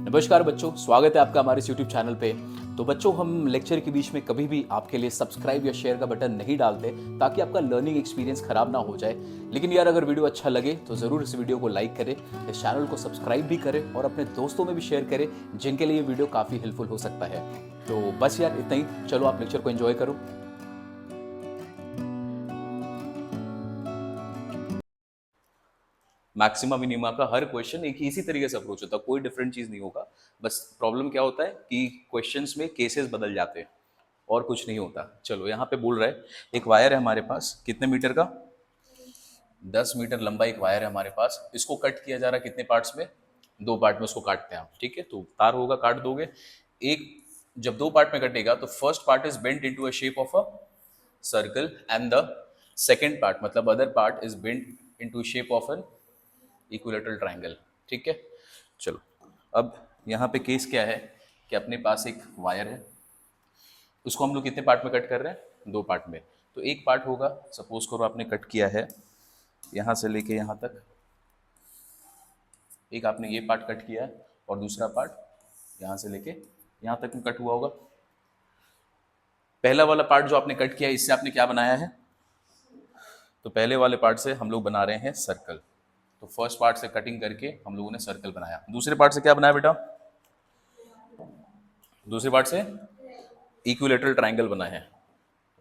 नमस्कार बच्चों, स्वागत है आपका हमारे इस YouTube चैनल पे। तो बच्चों, हम लेक्चर के बीच में कभी भी आपके लिए सब्सक्राइब या शेयर का बटन नहीं डालते ताकि आपका लर्निंग एक्सपीरियंस खराब ना हो जाए। लेकिन यार, अगर वीडियो अच्छा लगे तो ज़रूर इस वीडियो को लाइक करें, इस चैनल को सब्सक्राइब भी करें और अपने दोस्तों में भी शेयर करें जिनके लिए ये वीडियो काफ़ी हेल्पफुल हो सकता है। तो बस यार, इतना ही। चलो, आप लेक्चर को एंजॉय करो। मैक्सिमा मिनिमा का हर क्वेश्चन एक ही इसी तरीके से अप्रोच होता है, कोई डिफरेंट चीज नहीं होगा। बस प्रॉब्लम क्या होता है कि क्वेश्चंस में केसेस बदल जाते हैं और कुछ नहीं होता। चलो, यहाँ पे बोल रहा है एक वायर है हमारे पास, कितने मीटर का? 10 मीटर लंबा एक वायर है हमारे पास। इसको कट किया जा रहा है कितने पार्ट्स में? 2 पार्ट में उसको काटते हैं आप, ठीक है? तो तार होगा, काट दोगे। एक जब 2 पार्ट में कटेगा तो first part is bent into a shape of a circle and the second part मतलब other part is bent into shape of an equilateral triangle. ठीक है, चलो। अब यहाँ पे केस क्या है कि अपने पास एक वायर है, उसको हम लोग कितने पार्ट में कट कर रहे हैं? 2 पार्ट में। तो एक पार्ट होगा, सपोज करो आपने कट किया है यहाँ से लेके यहाँ तक, एक आपने ये पार्ट कट किया है और दूसरा पार्ट यहाँ से लेके यहाँ तक में कट हुआ होगा। पहला वाला पार्ट जो आपने कट किया है, इससे आपने क्या बनाया है? तो पहले वाले पार्ट से हम लोग बना रहे हैं सर्कल। तो फर्स्ट पार्ट से कटिंग करके हम लोगों ने सर्कल बनाया। दूसरे पार्ट से क्या बनाया बेटा? दूसरे पार्ट से इक्विलेटरल ट्रायंगल बना है।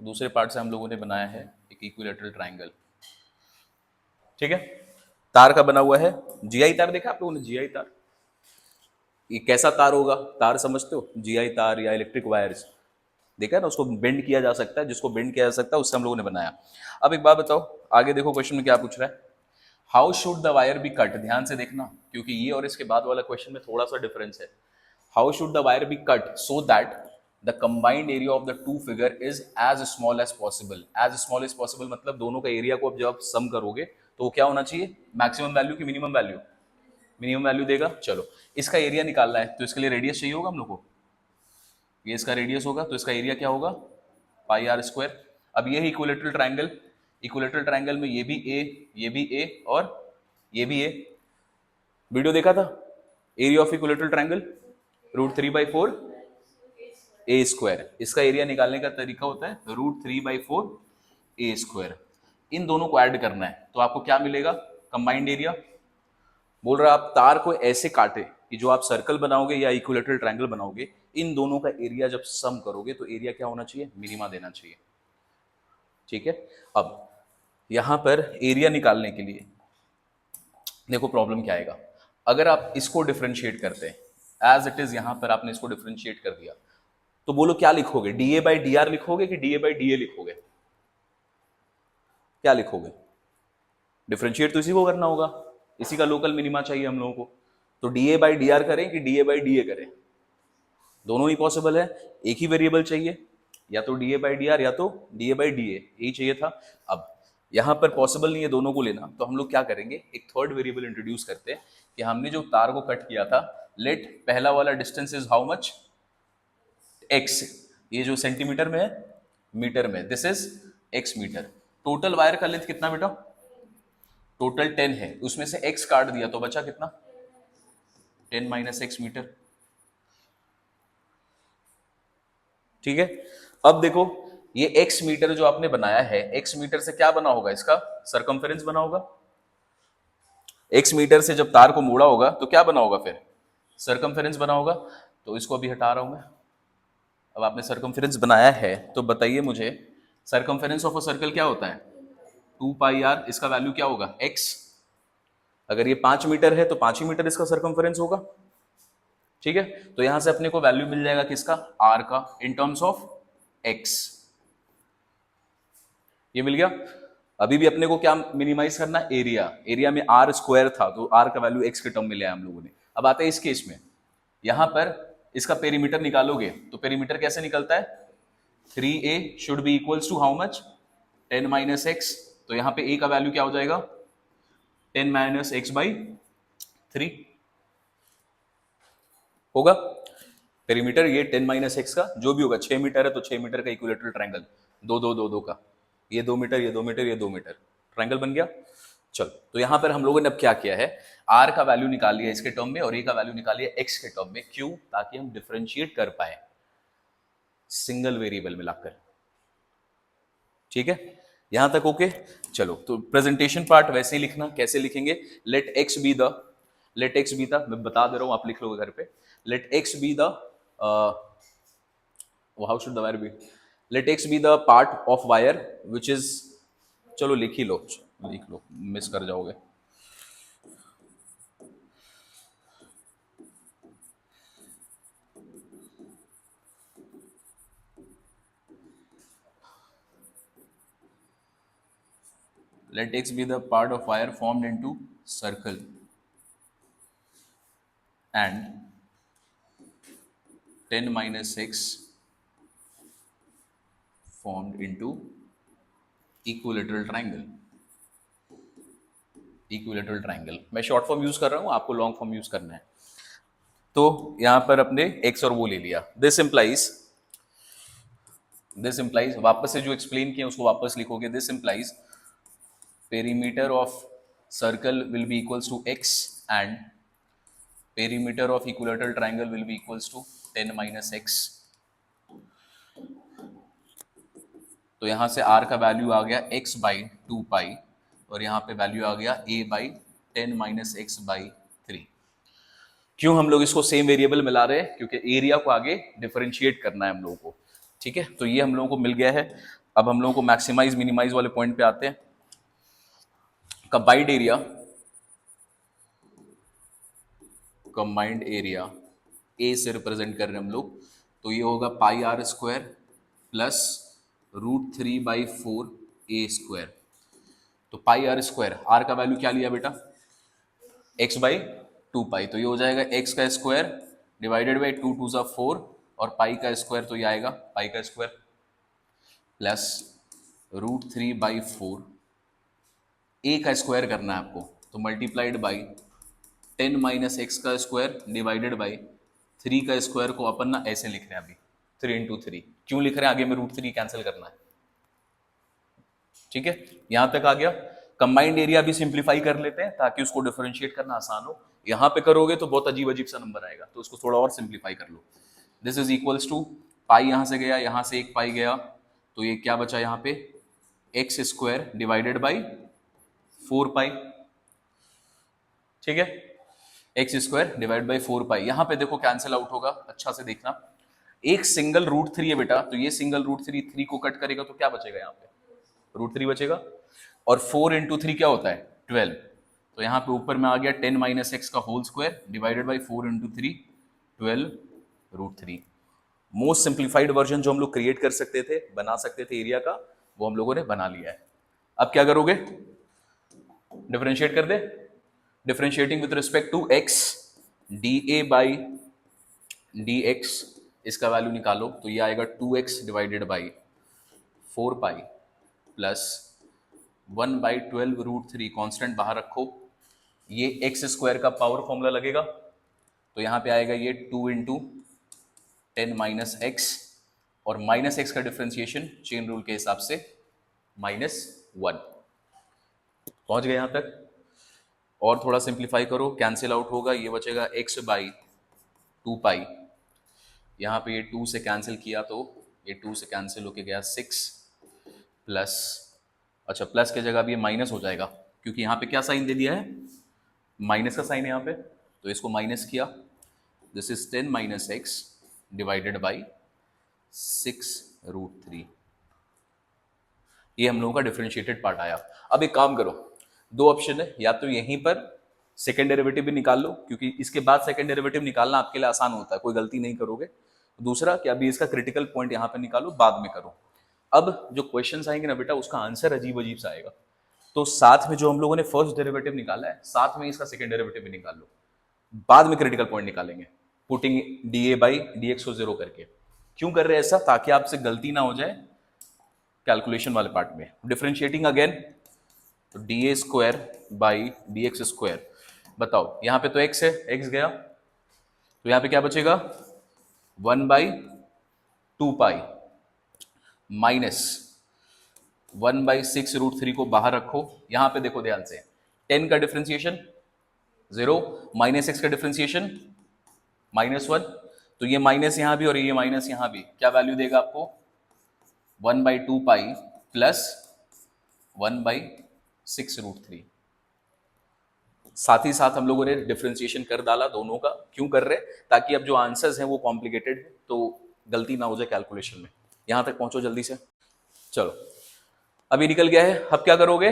दूसरे पार्ट से हम लोगों ने बनाया है एक इक्विलेटरल ट्रायंगल। ठीक है, तार का बना हुआ है। जीआई तार देखा आप लोगों ने? जीआई तार, ये कैसा तार होगा? तार समझते हो? जीआई तार या इलेक्ट्रिक वायर्स देखा है ना, उसको बेंड किया जा सकता है, जिसको बेंड किया जा सकता है उससे हम लोगों ने बनाया। अब एक बात बताओ, आगे देखो क्वेश्चन में क्या पूछ रहा है। How should the wire be cut? ध्यान से देखना, क्योंकि ये और इसके बाद वाला क्वेश्चन में थोड़ा सा डिफरेंस है। How should the wire be cut so that the combined area of the two figure is as small as possible? As small as possible मतलब दोनों का एरिया को अब जब आप सम करोगे तो वो क्या होना चाहिए? मैक्सिमम वैल्यू की मिनिमम वैल्यू? मिनिमम वैल्यू देगा। चलो, इसका एरिया निकालना है तो इसके लिए रेडियस चाहिए होगा हम लोग को। ये इसका रेडियस होगा तो इसका एरिया क्या होगा? Pi r square. अब ये है इक्विलेटरल ट्रायंगल। इक्विलेटरल ट्रायंगल में ये भी ए, ये भी ए और ये भी ए। वीडियो देखा था? Area of equilateral triangle √3/4 a square. इसका एरिया निकालने का तरीका होता है √3/4 ए स्क्वायर। इन दोनों को ऐड करना है तो आपको क्या मिलेगा? Combined area. बोल रहा आप तार को ऐसे काटे कि जो आप सर्कल बनाओगे या इक्विलेटरल ट्रायंगल बनाओगे, इन दोनों का एरिया जब सम करोगे तो एरिया क्या होना चाहिए? मिनिमा देना चाहिए। ठीक है, अब यहां पर एरिया निकालने के लिए देखो प्रॉब्लम क्या आएगा। अगर आप इसको डिफरेंशिएट करते हैं एज इट इज, यहां पर आपने इसको डिफरेंशिएट कर दिया, तो बोलो क्या लिखोगे? DA/DR लिखोगे कि DA/DA लिखोगे? क्या लिखोगे? डिफरेंशिएट तो इसी को करना होगा, इसी का लोकल मिनिमा चाहिए हम लोगों को। तो DA/DR करें कि DA/DA करें? दोनों ही पॉसिबल है, एक ही वेरिएबल चाहिए, या तो DA/DR या तो DA/DA, यही चाहिए था। अब यहां पर पॉसिबल नहीं है दोनों को लेना, तो हम लोग क्या करेंगे, एक थर्ड वेरिएबल इंट्रोड्यूस करते हैं कि हमने जो तार को कट किया था, लेट पहला वाला distance is how much? x। ये जो सेंटीमीटर में है, मीटर में, this is x metre. Total wire का लेंथ कितना बेटा? टोटल 10 है, उसमें से x काट दिया तो बचा कितना? 10 - x मीटर। ठीक है, अब देखो ये x मीटर जो आपने बनाया है, x मीटर से क्या बना होगा? इसका सरकमफेरेंस बना होगा। x मीटर से जब तार को मोड़ा होगा तो क्या बना होगा? फिर सरकमफेरेंस बना होगा। तो इसको अभी हटा रहा हूं मैं। अब आपने सरकमफेरेंस बनाया है तो बताइए मुझे, सरकमफेरेंस ऑफ अ सर्कल क्या होता है? 2πr। इसका वैल्यू क्या होगा? x। अगर ये 5 मीटर है तो 5 ही मीटर इसका सरकमफेरेंस होगा। ठीक है, तो यहां से अपने को वैल्यू मिल जाएगा किसका? r का, इन टर्म्स ऑफ x। ये मिल गया। अभी भी अपने को क्या मिनिमाइज करना है? एरिया। एरिया में आर स्क्वायर था तो आर का वैल्यू x के टर्म में लिया हम लोगों ने। अब आते हैं इस केस में, यहां पर इसका पेरीमीटर निकालोगे तो पेरीमीटर कैसे निकलता है? 3a should be equals to how much? 10 - x। तो यहां पे a का वैल्यू क्या हो जाएगा? 10 - x/3 होगा। पेरीमीटर ये 10 - x का जो भी होगा, 6 मीटर है तो 6 मीटर का इक्विलेटरल ट्रायंगल, 2 2 2 2 का, ये 2 मीटर, ये 2 मीटर, ये 2 मीटर, ट्रायंगल बन गया। चलो, तो यहां पर हम लोगों ने अब क्या किया है, आर का वैल्यू निकाल लिया इसके टर्म में और ए का वैल्यू निकाल लिया एक्स के टर्म में। क्यों? ताकि हम डिफरेंशिएट कर पाए सिंगल वेरिएबल मिलाकर। ठीक है, यहां तक ओके। चलो, तो प्रेजेंटेशन पार्ट वैसे ही लिखना, कैसे लिखेंगे, let x be the, let x be the, मैं बता दे रहा हूं, आप लिख लोगे घर पे, let x be the, how should the wire be, let x be the part of wire which is, चलो लिख ही लो, लिख लो, मिस कर जाओगे। Let x be the part of wire formed into circle and 10 minus x formed into equilateral triangle. Equilateral triangle, मैं short form use कर रहा हूं, आपको लॉन्ग फॉर्म यूज करना है। तो यहां पर अपने एक्स और वो ले लिया। दिस इंप्लाइज वापस से जो एक्सप्लेन किया उसको वापस लिखोगे। This implies perimeter of circle will be equals to x and perimeter of equilateral triangle will be equals to 10 minus x। तो यहां से r का वैल्यू आ गया x बाई 2 पाई और यहाँ पे वैल्यू आ गया a by 10 minus x by 3। क्यों हम लोग इसको सेम वेरिएबल मिला रहे हैं? क्योंकि एरिया को आगे डिफरेंशिएट करना है हम लोगों को। ठीक है, तो ये हम लोगों को मिल गया है। अब हम लोगों को मैक्सिमाइज मिनिमाइज वाले पॉइंट पे आते हैं। कंबाइंड एरिया ए से रिप्रेजेंट कर रहे हैं हम लोग, तो ये होगा pi r square plus √3/4 a square. तो पाई आर स्क्वायर, आर का वैल्यू क्या लिया बेटा, एक्स बाई 2 पाई, तो ये हो जाएगा एक्स का स्क्वायर डिवाइडेड बाई 2 2 4 और पाई का स्क्वायर, तो ये आएगा पाई का स्क्वायर प्लस √3/4, ए का स्क्वायर करना है आपको, तो मल्टीप्लाइड बाई 10 माइनस एक्स का स्क्वायर डिवाइडेड बाई 3 का स्क्वायर को अपन ना ऐसे लिख रहे हैं अभी 3 इंटू 3। क्यों लिख रहे हैं? आगे में √3 कैंसिल करना है। ठीक है, यहां तक आ गया। कंबाइंड एरिया भी सिंप्लीफाई कर लेते हैं ताकि उसको डिफरेंशिएट करना आसान हो। यहां पे करोगे तो बहुत अजीब अजीब सा नंबर आएगा, तो उसको थोड़ा और सिंप्लीफाई कर लो। दिस इज इक्वल्स टू पाई, यहां से गया, यहां से एक पाई गया, तो ये क्या बचा यहाँ पे, एक्स स्क्वायर डिवाइडेड बाई 4 पाई। ठीक है, एक्स स्क्वायर डिवाइड बाई 4 पाई, यहां पे देखो कैंसिल आउट होगा, अच्छा से देखना। एक सिंगल √3 है बेटा, तो ये सिंगल √3 3 को कट करेगा तो क्या बचेगा, यहाँ पे √3 बचेगा। और 4 इंटू 3 क्या होता है, 12। तो यहाँ पे ऊपर में आ गया 10 माइनस एक्स का whole square divided by 4 into 3, 12√3। Most simplified version जो हम लोग क्रिएट कर सकते थे, बना सकते थे एरिया का, वो हम लोगों ने बना लिया है। अब क्या करोगे, डिफरेंशिएट कर दे। Differentiating with respect to x, d a by d x, इसका वैल्यू निकालो, तो ये आएगा 2x divided by 4 pi plus 1/12√3, constant बाहर रखो, ये एक्स स्क्वायर का पावर फॉर्मूला लगेगा, तो यहां पे आएगा ये 2 इंटू 10 माइनस एक्स, और माइनस एक्स का डिफरेंशिएशन चेन रूल के हिसाब से -1। पहुंच गए यहां तक? और थोड़ा सिंप्लीफाई करो, कैंसिल आउट होगा, ये बचेगा x बाई 2 पाई, यहाँ पे ये 2 से कैंसिल किया तो ये 2 से कैंसिल होके गया 6 प्लस, अच्छा प्लस के जगह भी ये माइनस हो जाएगा क्योंकि यहाँ पे क्या साइन दे दिया है, माइनस का साइन है यहाँ पे, तो इसको माइनस किया। This is 10 minus x divided by 6√3। ये हम लोगों का डिफरेंशिएटेड पार्ट आया। अब एक काम करो, दो ऑप्शन है, या तो यहीं पर सेकेंड डेरिवेटिव भी निकाल लो, क्योंकि इसके बाद सेकेंड डेरिवेटिव निकालना आपके लिए आसान होता है, कोई गलती नहीं करोगे। दूसरा कि अभी इसका क्रिटिकल पॉइंट यहाँ पे निकालो, बाद में करो। अब जो क्वेश्चन आएंगे ना बेटा, उसका आंसर अजीब अजीब सा आएगा, तो साथ में जो हम लोगों ने फर्स्ट डेरिवेटिव निकाला है, साथ में इसका सेकेंड डेरिवेटिव भी निकाल लो, बाद में क्रिटिकल पॉइंट निकालेंगे, putting D a by d x को जीरो करके। क्यों कर रहे हैं ऐसा? ताकि आपसे गलती ना हो जाए कैलकुलेशन वाले पार्ट में। डिफरेंशिएटिंग अगेन, तो d A square by d x square, बताओ यहाँ पे तो x है, x गया, तो यहाँ पे क्या बचेगा, 1/2 पाई माइनस 1/6√3 को बाहर रखो। यहाँ पे देखो ध्यान से, 10 का डिफ्रेंसिएशन 0, माइनस एक्स का डिफ्रेंसिएशन -1, तो ये माइनस यहां भी और ये माइनस यहां भी, क्या वैल्यू देगा आपको 1/2 पाई प्लस 1/6√3। साथ ही साथ हम लोगों ने डिफरेंशिएशन कर डाला दोनों का, क्यों कर रहे हैं, ताकि अब जो आंसर्स हैं वो कॉम्प्लिकेटेड है तो गलती ना हो जाए कैलकुलेशन में। यहां तक पहुंचो जल्दी से। चलो अभी निकल गया है, अब क्या करोगे,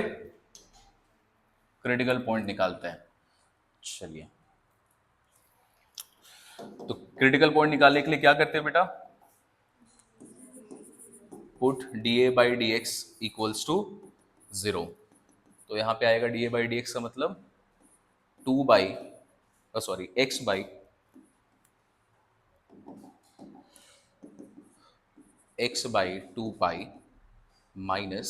क्रिटिकल पॉइंट निकालते हैं। चलिए, तो क्रिटिकल पॉइंट निकालने के लिए क्या करते हैं बेटा, पुट dA/dx इक्वल्स टू 0। तो यहां पे आएगा dA/dx का मतलब x/2 pi minus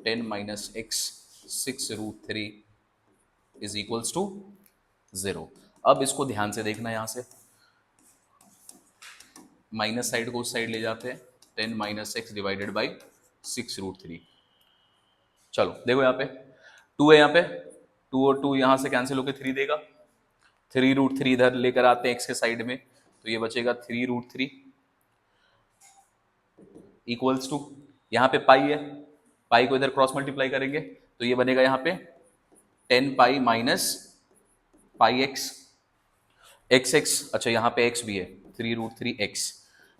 10 - x6√3 is equals to 0। अब इसको ध्यान से देखना, यहां से माइनस साइड को उस साइड ले जाते हैं, 10 - x डिवाइडेड बाई 6√3। चलो देखो यहाँ पे 2 है, यहाँ पे 2 और 2 यहाँ से कैंसिल होकर 3 देगा, 3√3 इधर लेकर आते हैं x के साइड में, तो ये बचेगा 3√3 इक्वल्स टू, यहाँ पे पाई है, पाई को इधर क्रॉस मल्टीप्लाई करेंगे तो ये बनेगा यहाँ पे 10 pi minus pi x, x x, अच्छा यहाँ पे x भी है 3√3x।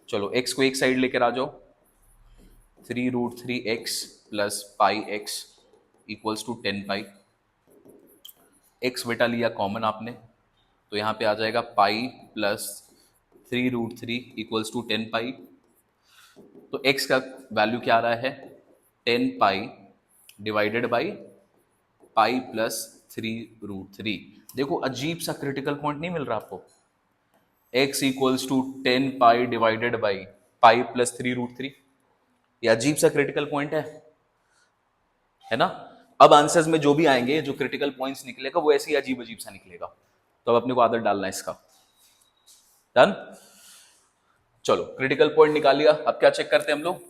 चलो x को एक साइड लेकर आ जाओ, 3√3x plus pi x equals to 10 pi. x बेटा लिया कॉमन आपने, तो यहाँ पे आ जाएगा पाई प्लस 3√3 इक्वल्स टू 10 पाई। तो x का वैल्यू क्या आ रहा है 10 pi divided by pi plus 3√3। देखो अजीब सा क्रिटिकल पॉइंट नहीं मिल रहा आपको, x equals to 10 pi divided by pi plus 3√3, ये अजीब सा क्रिटिकल पॉइंट है ना। अब आंसर्स में जो भी आएंगे, जो क्रिटिकल पॉइंट्स निकलेगा वो ऐसे ही अजीब अजीब सा निकलेगा, तो अब अपने को आदत डालना है इसका। डन, चलो क्रिटिकल पॉइंट निकाल लिया, अब क्या चेक करते हैं हम लोग,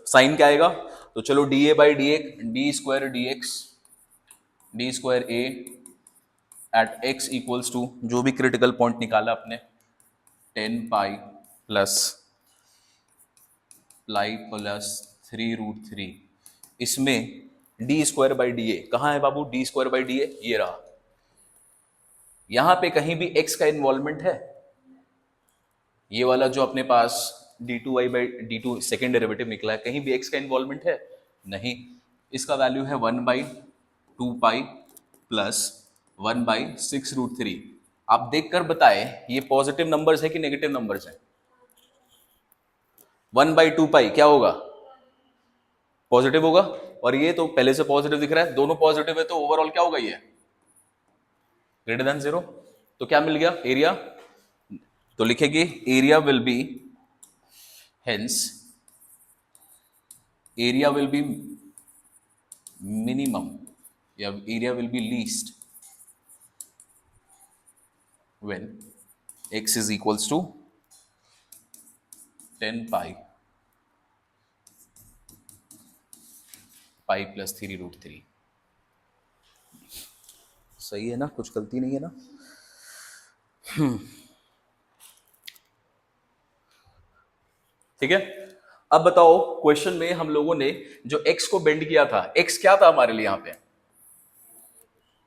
साइन क्या आएगा, तो चलो d/d2 a at x equals to, जो भी क्रिटिकल पॉइंट निकाला अपने 10 पाई प्लस पाई प्लस 3√3, इसमें d²/dA कहाँ है बाबू, d²/dA ये रहा, यहां पे कहीं भी x का इन्वॉल्वमेंट है, ये वाला जो अपने पास d2y/d2 सेकेंड डेरिवेटिव निकला है, कहीं भी x का इन्वॉल्वमेंट है नहीं, इसका वैल्यू है 1/2 पाई प्लस 1/6√3। आप देखकर बताए ये पॉजिटिव नंबर्स है कि नेगेटिव नंबर्स है, 1/2 पाई क्या होगा, पॉजिटिव होगा, और ये तो पहले से पॉजिटिव दिख रहा है, दोनों पॉजिटिव है तो ओवरऑल क्या होगा, ये ग्रेटर देन 0। तो क्या मिल गया, एरिया, तो लिखेंगे area will be, hence area will be minimum या area will be least when x is equals to 10 pi pi plus 3√3। सही है ना, कुछ गलती नहीं है ना। ठीक है, अब बताओ क्वेश्चन में हम लोगों ने जो x को बेंड किया था, x क्या था हमारे लिए, यहां पे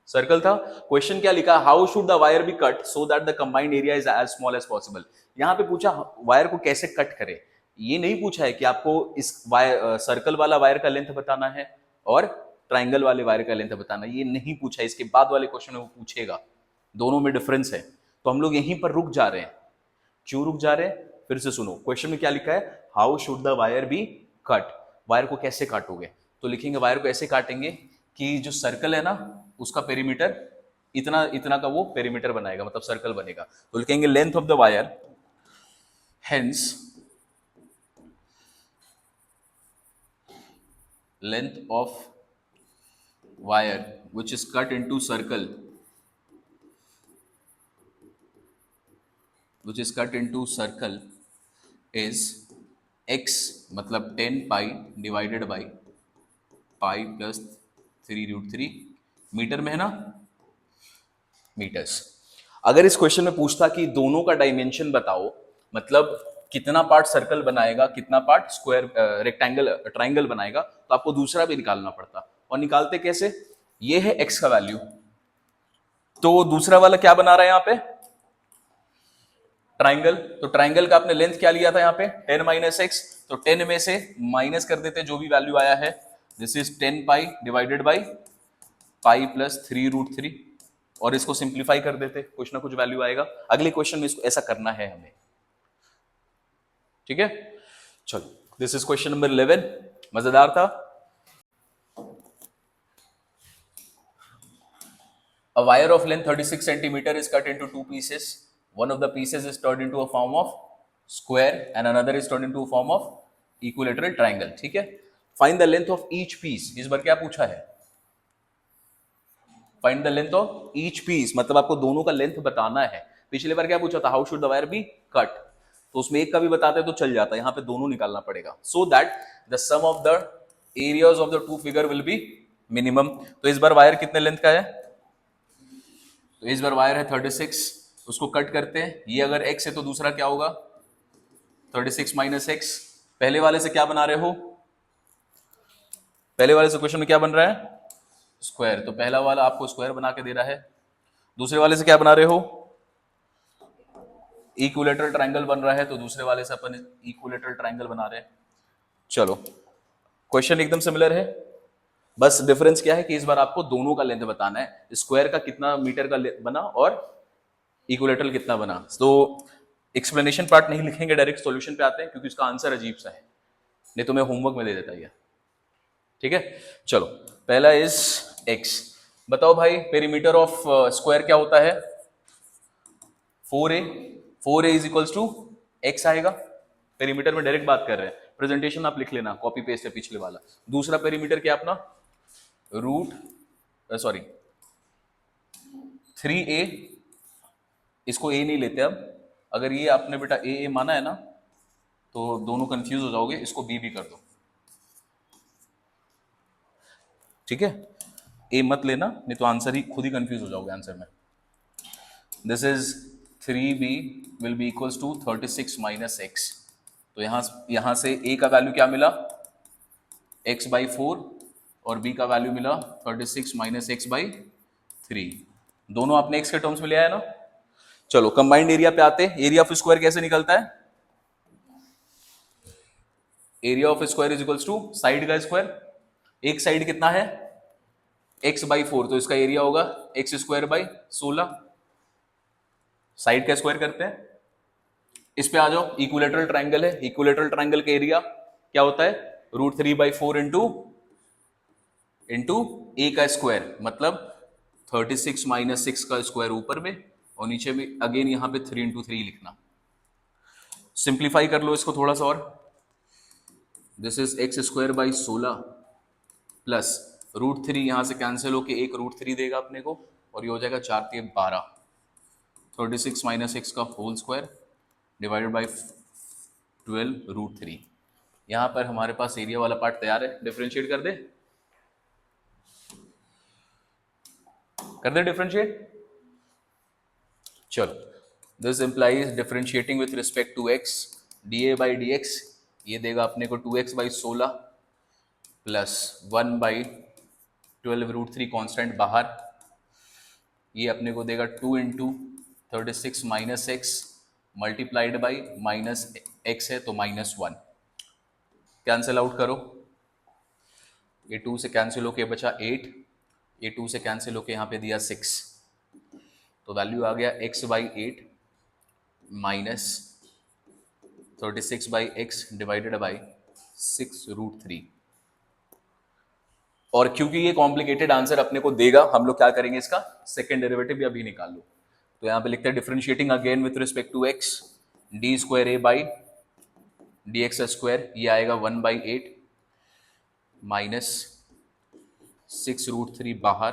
सर्कल था। क्वेश्चन क्या लिखा, how should the wire be cut so that the combined area is as small as possible. यहां पे पूछा वायर को कैसे कट करे, ये नहीं पूछा है कि आपको इस वायर सर्कल वाला वायर का लेंथ बताना है और ट्राइंगल वाले वायर का लेंथ बताना है, ये नहीं पूछा, इसके बाद वाले क्वेश्चन में वो पूछेगा, दोनों में डिफरेंस है। तो हम लोग यहीं पर रुक जा रहे हैं, क्यों रुक जा रहे हैं, फिर से सुनो, क्वेश्चन में क्या लिखा है, how should the wire be cut, wire को कैसे काटोगे, तो लिखेंगे वायर को ऐसे काटेंगे कि जो सर्कल है ना उसका पेरीमीटर इतना इतना का वो पेरीमीटर बनाएगा, मतलब सर्कल बनेगा, तो लिखेंगे length of the wire, hence length of wire which is cut into circle, which is cut into circle is x, मतलब 10 pi divided by pi plus 3√3 metre में है ना, मीटर्स। अगर इस क्वेश्चन में पूछता कि दोनों का डायमेंशन बताओ, मतलब कितना पार्ट सर्कल बनाएगा, कितना पार्ट स्क्वायर रेक्टेंगल ट्राइंगल बनाएगा, तो आपको दूसरा भी निकालना पड़ता। और निकालते कैसे? ये है x का वैल्यू, तो दूसरा वाला क्या बना रहा है यहाँ पे? ट्राइंगल। तो ट्राइंगल का आपने लेंथ क्या लिया था यहाँ पे? 10 माइनस एक्स। तो 10 में से माइनस कर देते जो भी वैल्यू आया है, this is 10 pi divided by pi plus 3√3, और इसको सिंप्लीफाई कर देते, कुछ ना कुछ वैल्यू आएगा। अगले क्वेश्चन में इसको ऐसा करना है हमें, ठीक है। चलो, दिस इज क्वेश्चन नंबर 11। मजेदार था। A wire of length 36 centimeter is cut into two pieces. One of the pieces is turned into a form of square and another is turned into a form of equilateral triangle. ठीक है। Find the length of each piece. इस बार क्या पूछा है? Find the length of each piece, मतलब आपको दोनों का लेंथ बताना है। पिछले बार क्या पूछा था? How should the wire be cut? तो उसमें एक का भी बताते तो चल जाता, यहाँ पे दोनों निकालना पड़ेगा, so that the sum of the areas of the two figure will be minimum। तो इस बार वायर कितने लेंथ का है? तो इस बार वायर है 36, उसको कट करते हैं। ये अगर x है तो दूसरा क्या होगा? 36 माइनस एक्स। पहले वाले से क्या बना रहे हो? पहले वाले से क्वेश्चन में क्या बन रहा है? स्क्वायर। तो पहला वाला आपको स्क्वायर बना के दे रहा है। दूसरे वाले से क्या बना रहे हो? इक्विलेटरल ट्रायंगल बन रहा है, तो दूसरे वाले से अपन इक्विलेटरल ट्रायंगल बना रहे हैं। चलो, क्वेश्चन एकदम सिमिलर है, बस डिफरेंस क्या है कि इस बार आपको दोनों का लेंथ बताना है। स्क्वायर का कितना मीटर का बना और इक्विलेटरल कितना बना। तो एक्सप्लेनेशन पार्ट नहीं लिखेंगे, डायरेक्ट सॉल्यूशन पे आते हैं, क्योंकि इसका आंसर अजीब सा है, नहीं तो मैं होमवर्क में दे देता ये। ठीक है, चलो पहला इज x। बताओ भाई, पेरीमीटर ऑफ स्क्वायर क्या होता है? 4a। 4a is equals to x आएगा। पेरीमीटर में डायरेक्ट बात कर रहे हैं, प्रेजेंटेशन आप लिख लेना, कॉपी पेस्ट है पिछले वाला। दूसरा पेरीमीटर क्या अपना? Sorry 3a। इसको a नहीं लेते अब, अगर ये आपने बेटा a माना है ना तो दोनों कंफ्यूज हो जाओगे, इसको b भी कर दो, ठीक है। a मत लेना, नहीं तो आंसर ही खुद ही कंफ्यूज हो जाओगे आंसर में। This is 3b will be equals to 36 minus x. तो यहां से a का वैल्यू क्या मिला? x बाई 4, और b का वैल्यू मिला 36 माइनस एक्स बाई 3। दोनों आपने x के टर्म्स में लिया है ना। चलो कंबाइंड एरिया पे आते हैं। एरिया ऑफ स्क्वायर कैसे निकलता है? Area of square is equals to side का स्क्वायर। एक साइड कितना है? x बाई 4, तो इसका एरिया होगा एक्स स्क्वायर बाई 16। साइड का स्क्वायर करते हैं। इस पे आ जाओ, इक्विलेटरल ट्रायंगल है, इक्विलेटरल ट्रायंगल का एरिया क्या होता है? √3/4 इंटू ए का स्क्वायर, मतलब 36 माइनस 6 का स्क्वायर ऊपर में, और नीचे में अगेन यहां पे 3 इंटू 3 लिखना। सिंप्लीफाई कर लो इसको थोड़ा सा और, this is x square by 16 plus √3, यहां से कैंसिल होके एक √3 देगा अपने को, और ये हो जाएगा 4 के 12। 36 माइनस 6 का होल स्क्वायर डिवाइडेड बाई 12√3। यहां पर हमारे पास एरिया वाला पार्ट तैयार है। डिफरेंशिएट कर दे, डिफरेंशिएट। चलो, this implies differentiating with respect to x, dA by dx, ये देगा अपने को 2x बाई 16 प्लस 1/12√3 कॉन्स्टेंट बाहर, ये अपने को देगा 2 into 36 minus x multiplied by minus x है तो -1। कैंसिल आउट करो, ये 2 से कैंसिल होके बचा 8, ये 2 से कैंसिल होके यहाँ पे दिया 6, तो वैल्यू आ गया x by 8 minus 36 by x divided by 6√3। और क्योंकि ये कॉम्प्लिकेटेड आंसर अपने को देगा, हम लोग क्या करेंगे, इसका सेकेंड डेरिवेटिव भी अभी निकाल लो। तो यहाँ पे लिखते हैं differentiating again with respect to x, d square A by d x square, ये आएगा 1/8 माइनस 6√3 बाहर,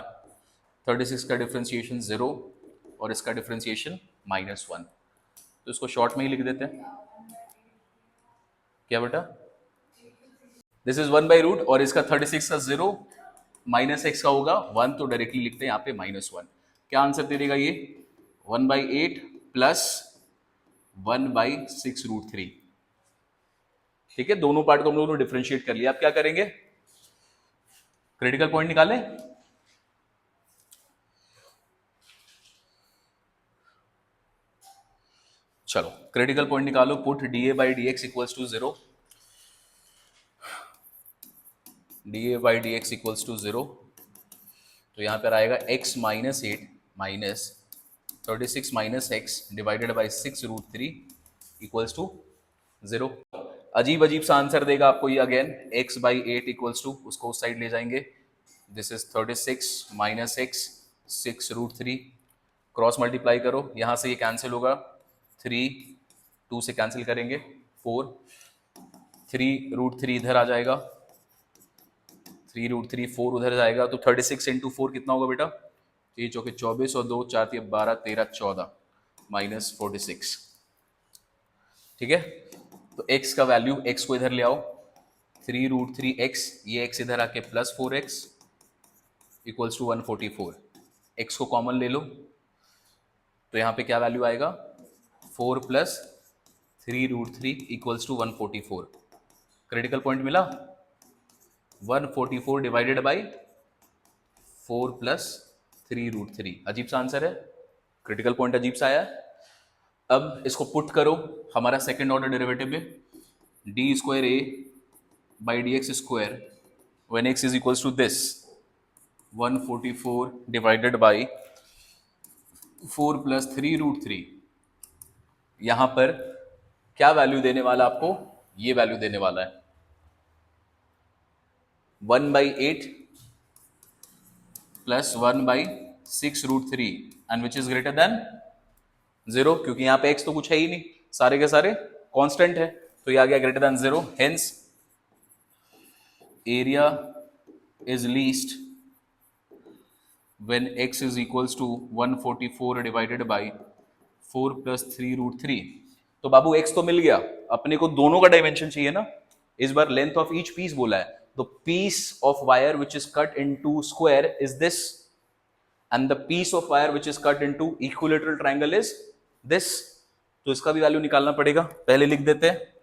36 का डिफरेंशिएशन 0 और इसका डिफरेंशिएशन -1। तो इसको शॉर्ट में ही लिख देते हैं, क्या बेटा? दिस इज 1/√, और इसका 36 का 0 माइनस एक्स का होगा 1, तो डायरेक्टली लिखते हैं यहाँ पे -1। क्या आंसर दे देगा ये? 1/8 प्लस 1/6√3। ठीक है, दोनों पार्ट को हम लोगों ने डिफरेंशिएट कर लिया। अब क्या करेंगे? क्रिटिकल पॉइंट निकालें। चलो क्रिटिकल पॉइंट निकालो। Put dA/dx equals to 0, dA/dx equals to 0। तो यहां पर आएगा x -8 minus 36 minus x divided by 6√3 equals to 0। अजीब अजीब सा आंसर देगा आपको ये अगेन। x/8 इक्वल्स टू, उसको उस साइड ले जाएंगे, this is 36 minus x 6√3, cross multiply करो, यहां से ये कैंसिल होगा, 3 2 से कैंसिल करेंगे 4, 3√3 इधर आ जाएगा, 3√3 4 उधर जाएगा, तो 36 इंटू 4 कितना होगा बेटा? 3 चौके 24 और 2 4 12 13 14 माइनस 46। ठीक है, तो x का वैल्यू, x को इधर ले आओ, 3√3x, ये x इधर आके plus 4x equals to 144। x को कॉमन ले लो, तो यहाँ पे क्या वैल्यू आएगा? 4 plus 3√3 equals to 144। Critical point मिला, 144 डिवाइडेड बाई 4 प्लस 3√3। अजीब सा आंसर है, क्रिटिकल पॉइंट अजीब सा आया। अब इसको पुट करो हमारा सेकेंड ऑर्डर डेरिवेटिव में, d²a/dx² when x is equals to this 144 divided by 4 plus 3√3। यहां पर क्या वैल्यू देने वाला आपको? ये वैल्यू देने वाला है 1/8 plus 1/6√3 and which is greater than 0, क्योंकि यहां पे x तो कुछ है ही नहीं, सारे के सारे कांस्टेंट है, तो ये आ गया greater than 0। Hence area is least when x is equals to 144 divided by 4 plus 3√3। तो बाबू x तो मिल गया, अपने को दोनों का डायमेंशन चाहिए ना। इस बार लेंथ ऑफ ईच पीस बोला है, तो piece of wire which is cut into square is this and the piece of wire which is cut into equilateral triangle is this. तो इसका भी वैल्यू निकालना पड़ेगा, पहले लिख देते हैं।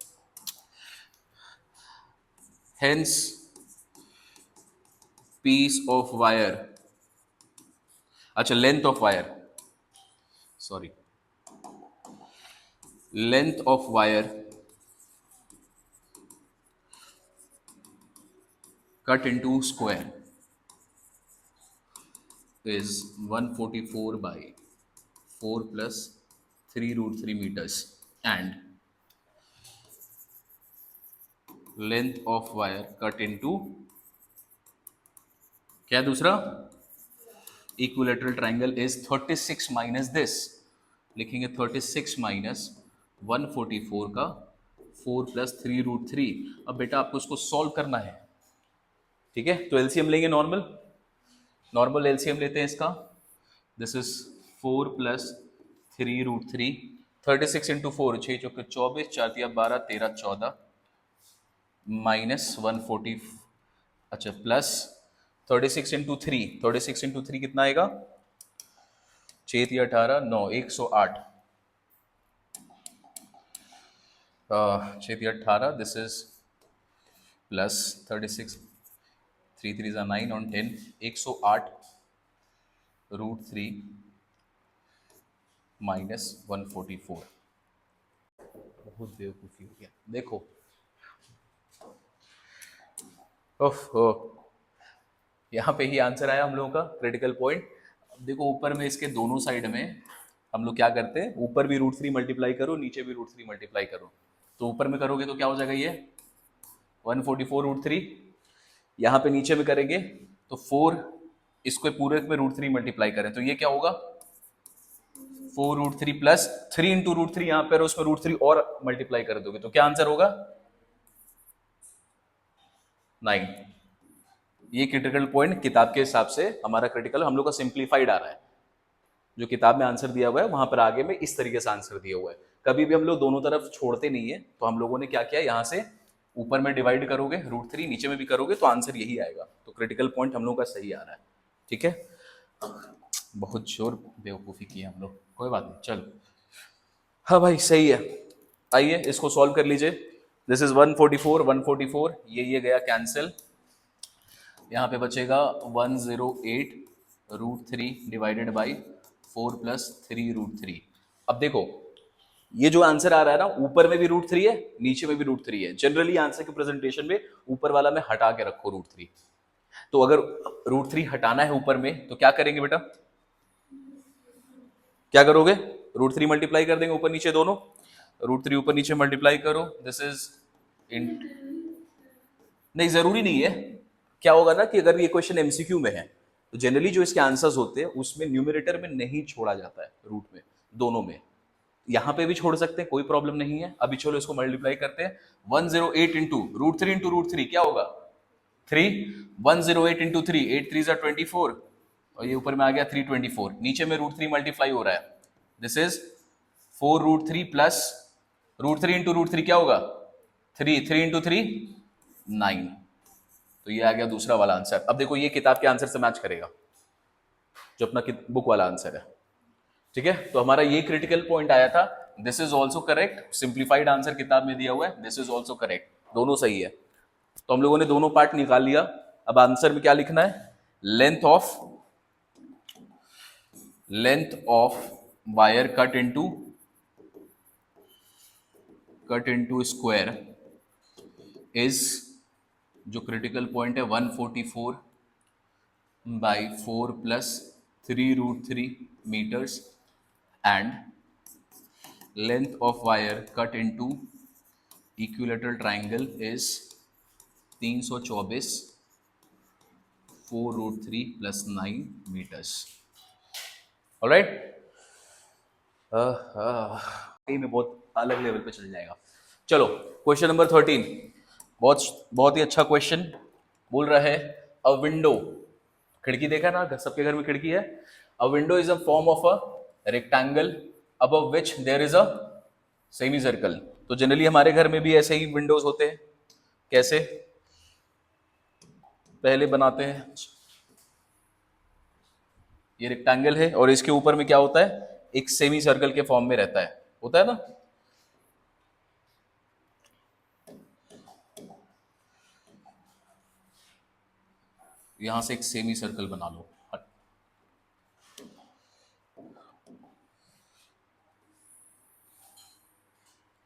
हेंस पीस ऑफ वायर, अच्छा length of wire, sorry, length of wire cut into square is 144 by 4 plus 3√3 meters and length of wire cut into क्या दूसरा? Equilateral triangle is 36 minus this, लिखेंगे 36 माइनस 144 का 4 प्लस 3√3। अब बेटा आपको इसको solve करना है, ठीक है, तो एलसीएम लेंगे, नॉर्मल एलसीएम लेते हैं इसका। दिस इज 4 प्लस 3√3, 36 इंटू 4 6 चौके 24 4 12 13 14 माइनस 140, अच्छा प्लस 36 इंटू 3, 36 इंटू 3 कितना आएगा? 6 18 9 108, 6 18, दिस इज प्लस 36 3 3 9 और 10 108√3 माइनस 144। बहुत बेवकूफ़ी हो गया, देखो ओह यहाँ पे ही आंसर आया हम लोगों का क्रिटिकल पॉइंट। देखो ऊपर में इसके दोनों साइड में हम लोग क्या करते हैं, ऊपर भी √3 मल्टीप्लाई करो, नीचे भी √3 मल्टीप्लाई करो। तो ऊपर में करोगे तो क्या हो जाएगा, ये 144√3, यहाँ पे नीचे में करेंगे तो 4, इसको पूरे में √3 मल्टीप्लाई करें तो ये क्या होगा 4√3 प्लस 3 इंटू √3 यहाँ पर, उसमें √3 और मल्टीप्लाई कर दोगे तो क्या आंसर होगा 9। ये क्रिटिकल पॉइंट किताब के हिसाब से हमारा क्रिटिकल हम लोग का सिंप्लीफाइड आ रहा है, जो किताब में आंसर दिया हुआ है वहां पर आगे में इस तरीके से आंसर दिया हुआ है। कभी भी हम लोग दोनों तरफ छोड़ते नहीं है, तो हम लोगों ने क्या किया, यहाँ से ऊपर में डिवाइड करोगे √3, नीचे में भी करोगे तो आंसर यही आएगा। तो क्रिटिकल पॉइंट हम लोग का सही आ रहा है। ठीक है, बहुत जोर बेवकूफ़ी की है हम लोग, कोई बात नहीं, चलो। हाँ भाई सही है, आइए इसको सॉल्व कर लीजिए। दिस इज 144, 144 ये गया कैंसिल। यहाँ पे बचेगा 108√3 डिवाइडेड बाई 4 + 3√3। अब देखो ये जो आंसर आ रहा है ना, ऊपर में भी √3 है, नीचे में भी √3 है। जनरली आंसर के प्रेजेंटेशन में ऊपर वाला में हटा के रखो √3। तो अगर √3 हटाना है ऊपर में तो क्या करेंगे बेटा, क्या करोगे, √3 मल्टीप्लाई कर देंगे ऊपर नीचे दोनों। √3 ऊपर नीचे मल्टीप्लाई करो, दिस इज इन, नहीं जरूरी नहीं है। क्या होगा ना कि अगर ये क्वेश्चन एमसीक्यू में है तो जनरली जो इसके आंसर्स होते हैं उसमें न्यूमरेटर में नहीं छोड़ा जाता है, रूट में, दोनों में। यहां पे भी छोड़ सकते हैं, कोई प्रॉब्लम नहीं है। अभी चलो इसको मल्टीप्लाई करते हैं। 108 इंटू √3 क्या होगा 3, 108 इंटू 3, 8 3 24, और ये ऊपर में आ गया 324। नीचे में √3 मल्टीप्लाई हो रहा है, दिस इज 4√3 प्लस √3 इंटू √3 क्या होगा 3, 3 इंटू 3 9। तो ये आ गया दूसरा वाला आंसर। अब देखो ये किताब के आंसर से मैच करेगा, जो अपना बुक वाला आंसर है। ठीक है, तो हमारा ये क्रिटिकल पॉइंट आया था। This is also correct, simplified answer किताब में दिया हुआ है, दिस इज ऑल्सो करेक्ट, दोनों सही है। तो हम लोगों ने दोनों पार्ट निकाल लिया। अब आंसर में क्या लिखना है, length of wire cut into square is, जो क्रिटिकल पॉइंट है 144/4 + 3√3 metres, and length of wire cut into equilateral triangle is 324 4√3 + 9 metres. Alright, में बहुत अलग लेवल पे चल जाएगा। चलो क्वेश्चन नंबर 13, बहुत बहुत ही अच्छा क्वेश्चन। बोल रहा है अ विंडो, खिड़की देखा ना, सबके घर में खिड़की है। A window is a form of a rectangle above which there is a semi circle. तो जनरली हमारे घर में भी ऐसे ही विंडोज होते हैं। कैसे, पहले बनाते हैं, ये रेक्टेंगल है और इसके ऊपर में क्या होता है, एक सेमी सर्कल के फॉर्म में रहता है, होता है ना। यहां से एक सेमी सर्कल बना लो।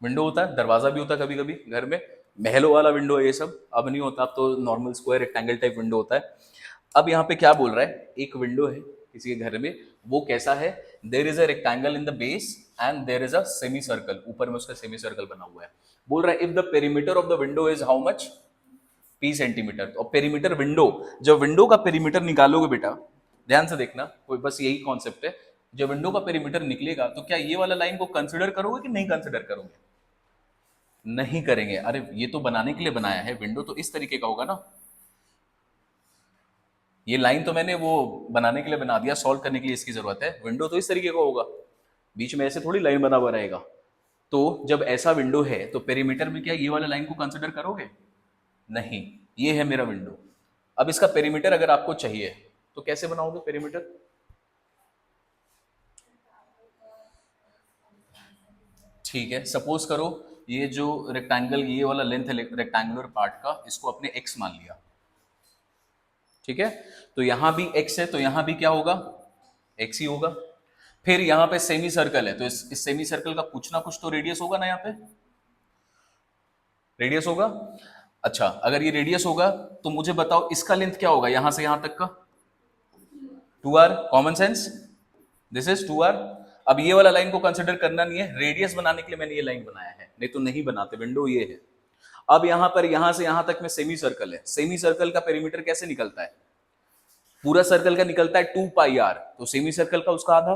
विंडो होता है, दरवाजा भी होता है कभी कभी घर में, महलों वाला विंडो है ये सब, अब नहीं होता, अब तो normal square rectangle type window होता है। अब यहाँ पे क्या बोल रहा है, एक विंडो है किसी के घर में, वो कैसा है, there is a rectangle in the base and there is a semi circle, ऊपर में उसका सेमी सर्कल बना हुआ है। बोल रहा है if the perimeter of the window is how much, P centimetre. और पेरीमीटर विंडो, जब विंडो का पेरीमीटर निकालोगे बेटा, ध्यान से देखना, कोई बस यही कॉन्सेप्ट है, जब विंडो का पेरीमीटर निकलेगा तो क्या ये वाला लाइन को कंसिडर करोगे कि नहीं कंसिडर करोगे, नहीं करेंगे। अरे ये तो बनाने के लिए बनाया है, विंडो तो इस तरीके का होगा ना, ये लाइन तो मैंने वो बनाने के लिए बना दिया, सॉल्व करने के लिए इसकी जरूरत है, विंडो तो इस तरीके का होगा, बीच में ऐसे थोड़ी लाइन बना हुआ रहेगा। तो जब ऐसा विंडो है तो पेरीमीटर में क्या ये वाला लाइन को कंसिडर करोगे, नहीं, ये है मेरा विंडो। अब इसका पेरीमीटर अगर आपको चाहिए तो कैसे बनाओगे पेरीमीटर, ठीक है, सपोज करो ये जो रेक्टेंगल, ये वाला लेंथ है रेक्टेंगुलर पार्ट का, इसको अपने x मान लिया, ठीक है। तो यहां भी x है तो यहां भी क्या होगा, x ही होगा। फिर यहां पे सेमी सर्कल है तो इस सेमी सर्कल का कुछ ना कुछ तो रेडियस होगा ना, यहां पे रेडियस होगा। अच्छा, अगर ये रेडियस होगा तो मुझे बताओ इसका लेंथ क्या होगा यहां से यहां तक का, 2r, common sense, this is 2r। अब ये वाला लाइन को कंसिडर करना नहीं है, रेडियस बनाने के लिए मैंने ये लाइन बनाया है, नहीं तो नहीं बनाते, विंडो ये है। अब यहां पर यहां से यहां तक में सेमी सर्कल है, सेमी सर्कल का पेरीमीटर कैसे निकलता है, पूरा सर्कल का निकलता है 2πr, तो सेमी सर्कल का उसका आधा,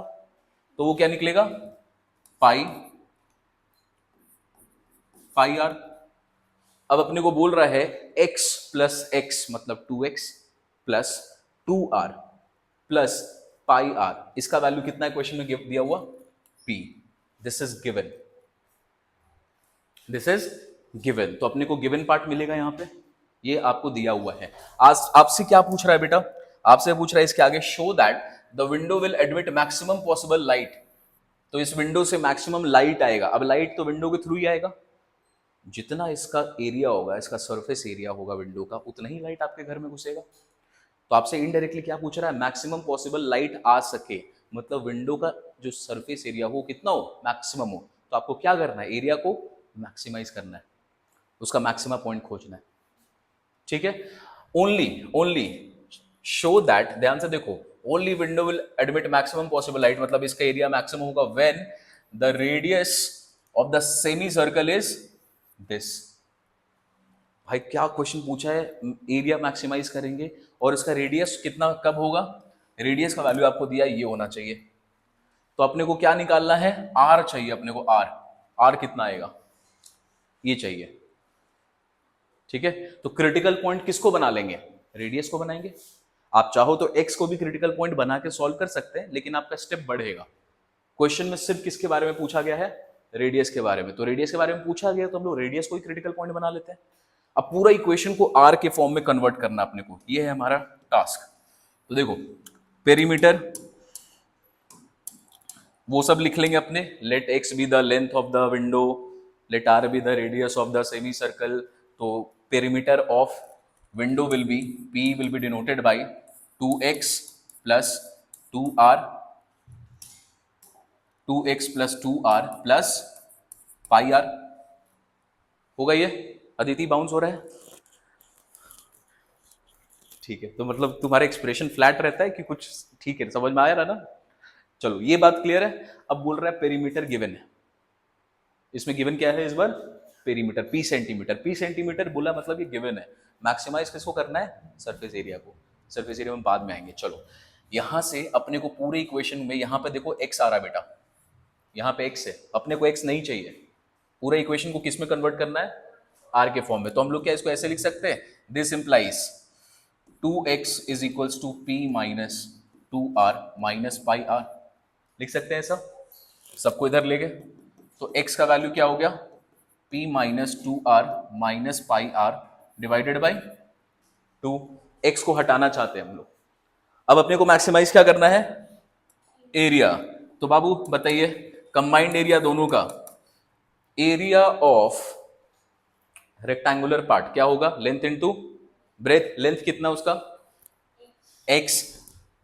तो वो क्या निकलेगा, पाई पाई आर। अब अपने को बोल रहा है x + x मतलब 2x plus 2r plus pi r, इसका वैल्यू कितना है क्वेश्चन में दिया हुआ, p, this is given, this is given, तो अपने को गिवन पार्ट मिलेगा यहाँ पे, ये आपको दिया हुआ है। आज आपसे क्या पूछ रहा है बेटा, आपसे पूछ रहा है इसके आगे, show that the window will admit maximum possible light. तो इस विंडो से मैक्सिमम लाइट आएगा। अब लाइट तो विंडो के थ्रू ही आएगा, जितना इसका एरिया होगा, इसका सरफेस एरिया होगा विंडो का, उतना ही लाइट आपके घर में घुसेगा। तो आपसे इनडायरेक्टली क्या पूछ रहा है, मैक्सिमम पॉसिबल लाइट आ सके, मतलब विंडो का जो सरफेस एरिया हो कितना हो, मैक्सिमम हो। तो आपको क्या करना है, एरिया को मैक्सिमाइज करना है, उसका मैक्सिमम पॉइंट खोजना है, ठीक है। ओनली ओनली शो दैट, ध्यान से देखो, only window will admit maximum possible light, मतलब इसका एरिया मैक्सिमम होगा when the radius of the semi circle is this. भाई क्या क्वेश्चन पूछा है, एरिया मैक्सिमाइज करेंगे और इसका रेडियस कितना कब होगा, रेडियस का वैल्यू आपको दिया ये होना चाहिए। तो अपने को क्या निकालना है, आर चाहिए अपने को, आर। आर कितना आएगा, ये चाहिए, ठीक है। तो क्रिटिकल पॉइंट किसको बना लेंगे, रेडियस को बनाएंगे। आप चाहो तो एक्स को भी क्रिटिकल पॉइंट बना के सॉल्व कर सकते हैं, लेकिन आपका स्टेप बढ़ेगा। क्वेश्चन में सिर्फ किसके बारे में पूछा गया है, रेडियस के बारे में। तो रेडियस के बारे में पूछा गया तो हम लोग रेडियस को ही क्रिटिकल पॉइंट बना लेते हैं। अब पूरा इक्वेशन को आर के फॉर्म में कन्वर्ट करना अपने को, ये है हमारा टास्क। तो देखो, पेरीमीटर वो सब लिख लेंगे अपने, let x be the length of the window, let r be the radius of the semi circle. तो perimeter of window will be, p will be denoted by 2x plus 2r, 2x plus 2r plus pi r. होगा ये, Aditi bounce हो रहा है, ठीक है। तो मतलब तुम्हारा एक्सप्रेशन फ्लैट रहता है कि कुछ, ठीक है, समझ में आया रहा ना। चलो ये बात क्लियर है। अब बोल रहा है पेरीमीटर गिवन है, इसमें गिवन क्या है इस बार, perimeter, p centimetre. P centimetre बोला मतलब ये गिवन है। मैक्सिमाइज किसको करना है, सरफेस एरिया को। सरफेस एरिया में बाद में आएंगे। चलो यहां से अपने को पूरे इक्वेशन में, यहां पे देखो एक्स आ रहा बेटा, यहां पे एक्स है, अपने को एक्स नहीं चाहिए। पूरे इक्वेशन को किस में कन्वर्ट करना है, आर के फॉर्म में। तो हम लोग क्या इसको ऐसे लिख सकते हैं, this implies 2x is equals to p minus 2r minus pi r, लिख सकते हैं ऐसा। सबको इधर ले गए तो x का वैल्यू क्या हो गया, p minus 2r minus pi r divided by 2। x को हटाना चाहते हैं हम लोग। अब अपने को मैक्सिमाइज क्या करना है, एरिया। तो बाबू बताइए, कंबाइंड एरिया दोनों का, एरिया ऑफ रेक्टेंगुलर पार्ट क्या होगा, लेंथ इनटू ब्रेथ। लेंथ कितना उसका, x,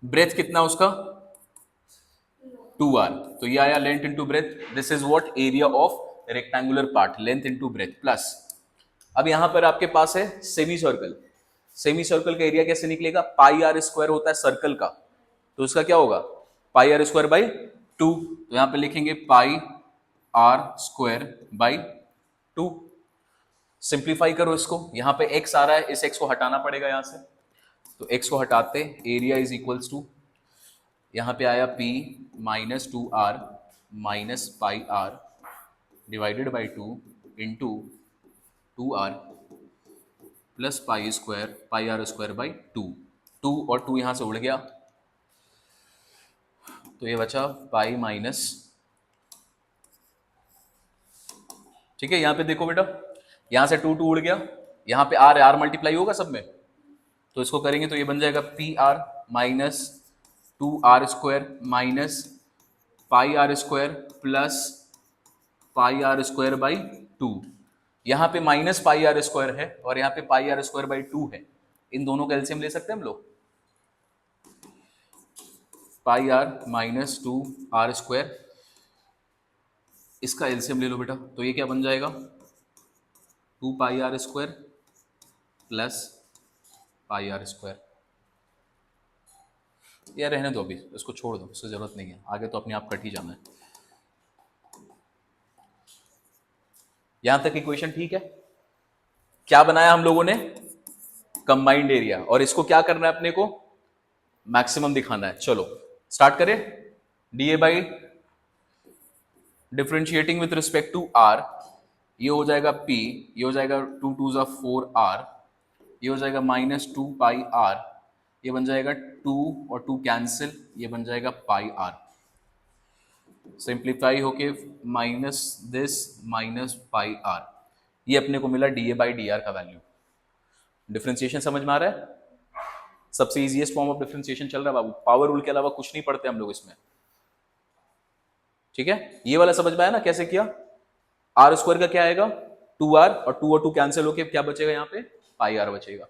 ब्रेथ कितना उसका 2r, तो ये आया length into breadth. This is what, area of rectangular part, length into breadth plus. अब यहां पर आपके पास है सेमी सर्कल। सेमी सर्कल का एरिया कैसे निकलेगा, पाई आर स्क्वायर होता है सर्कल का, तो उसका क्या होगा, पाई आर स्क्वायर बाई 2। तो यहां पे लिखेंगे पाई आर स्क्वायर बाई 2। सिंप्लीफाई करो इसको, यहां पे x आ रहा है, इस x को हटाना पड़ेगा यहां से। तो x को हटाते, एरिया इज इक्वल्स टू, यहां पे आया p minus 2r minus pi r divided by 2 into 2r plus pi r square by 2। 2 और 2 यहां से उड़ गया, तो ये बचा पाई माइनस, ठीक है। यहां पे देखो बेटा, यहां से 2 उड़ गया, यहां पे आर मल्टीप्लाई होगा सब में, तो इसको करेंगे तो ये बन जाएगा p r minus 2r square minus pi r square plus pi r square by 2। यहां पे माइनस पाई आर स्क्वायर है और यहां पे पाई आर स्क्वायर बाई 2 है, इन दोनों का एलसीएम ले सकते हैं हम लोग। Pi r minus 2r square, इसका एलसीएम ले लो बेटा, तो ये क्या बन जाएगा, 2 pi r square plus pi r square. यार रहने दो, अभी इसको छोड़ दो, इसकी जरूरत नहीं है, आगे तो अपने आप कट ही जाना है। यहां तक इक्वेशन ठीक है। क्या बनाया हम लोगों ने, कंबाइंड एरिया, और इसको क्या करना है अपने को, मैक्सिमम दिखाना है। चलो स्टार्ट करें। D a by differentiating with respect to r, ये हो जाएगा p, ये हो जाएगा 2 2 4r, ये हो जाएगा माइनस 2 पाई r, ये बन जाएगा 2 और 2 कैंसिल, ये बन जाएगा पाई r। सिंप्लीफाई होके minus this minus pi r, ये अपने को मिला D a by d are का वैल्यू। डिफ्रेंसिएशन समझ में आ रहा है? सबसे इजीएस्ट फॉर्म ऑफ डिफ्रेंसिएशन चल रहा है बाबू, पावर रूल के अलावा कुछ नहीं पढ़ते हम लोग इसमें। ठीक है, ये वाला समझ में आया ना कैसे किया? आर स्क्वायर का क्या आएगा 2r, और 2 कैंसिल होके क्या बचेगा यहाँ पे पाई आर बचेगा।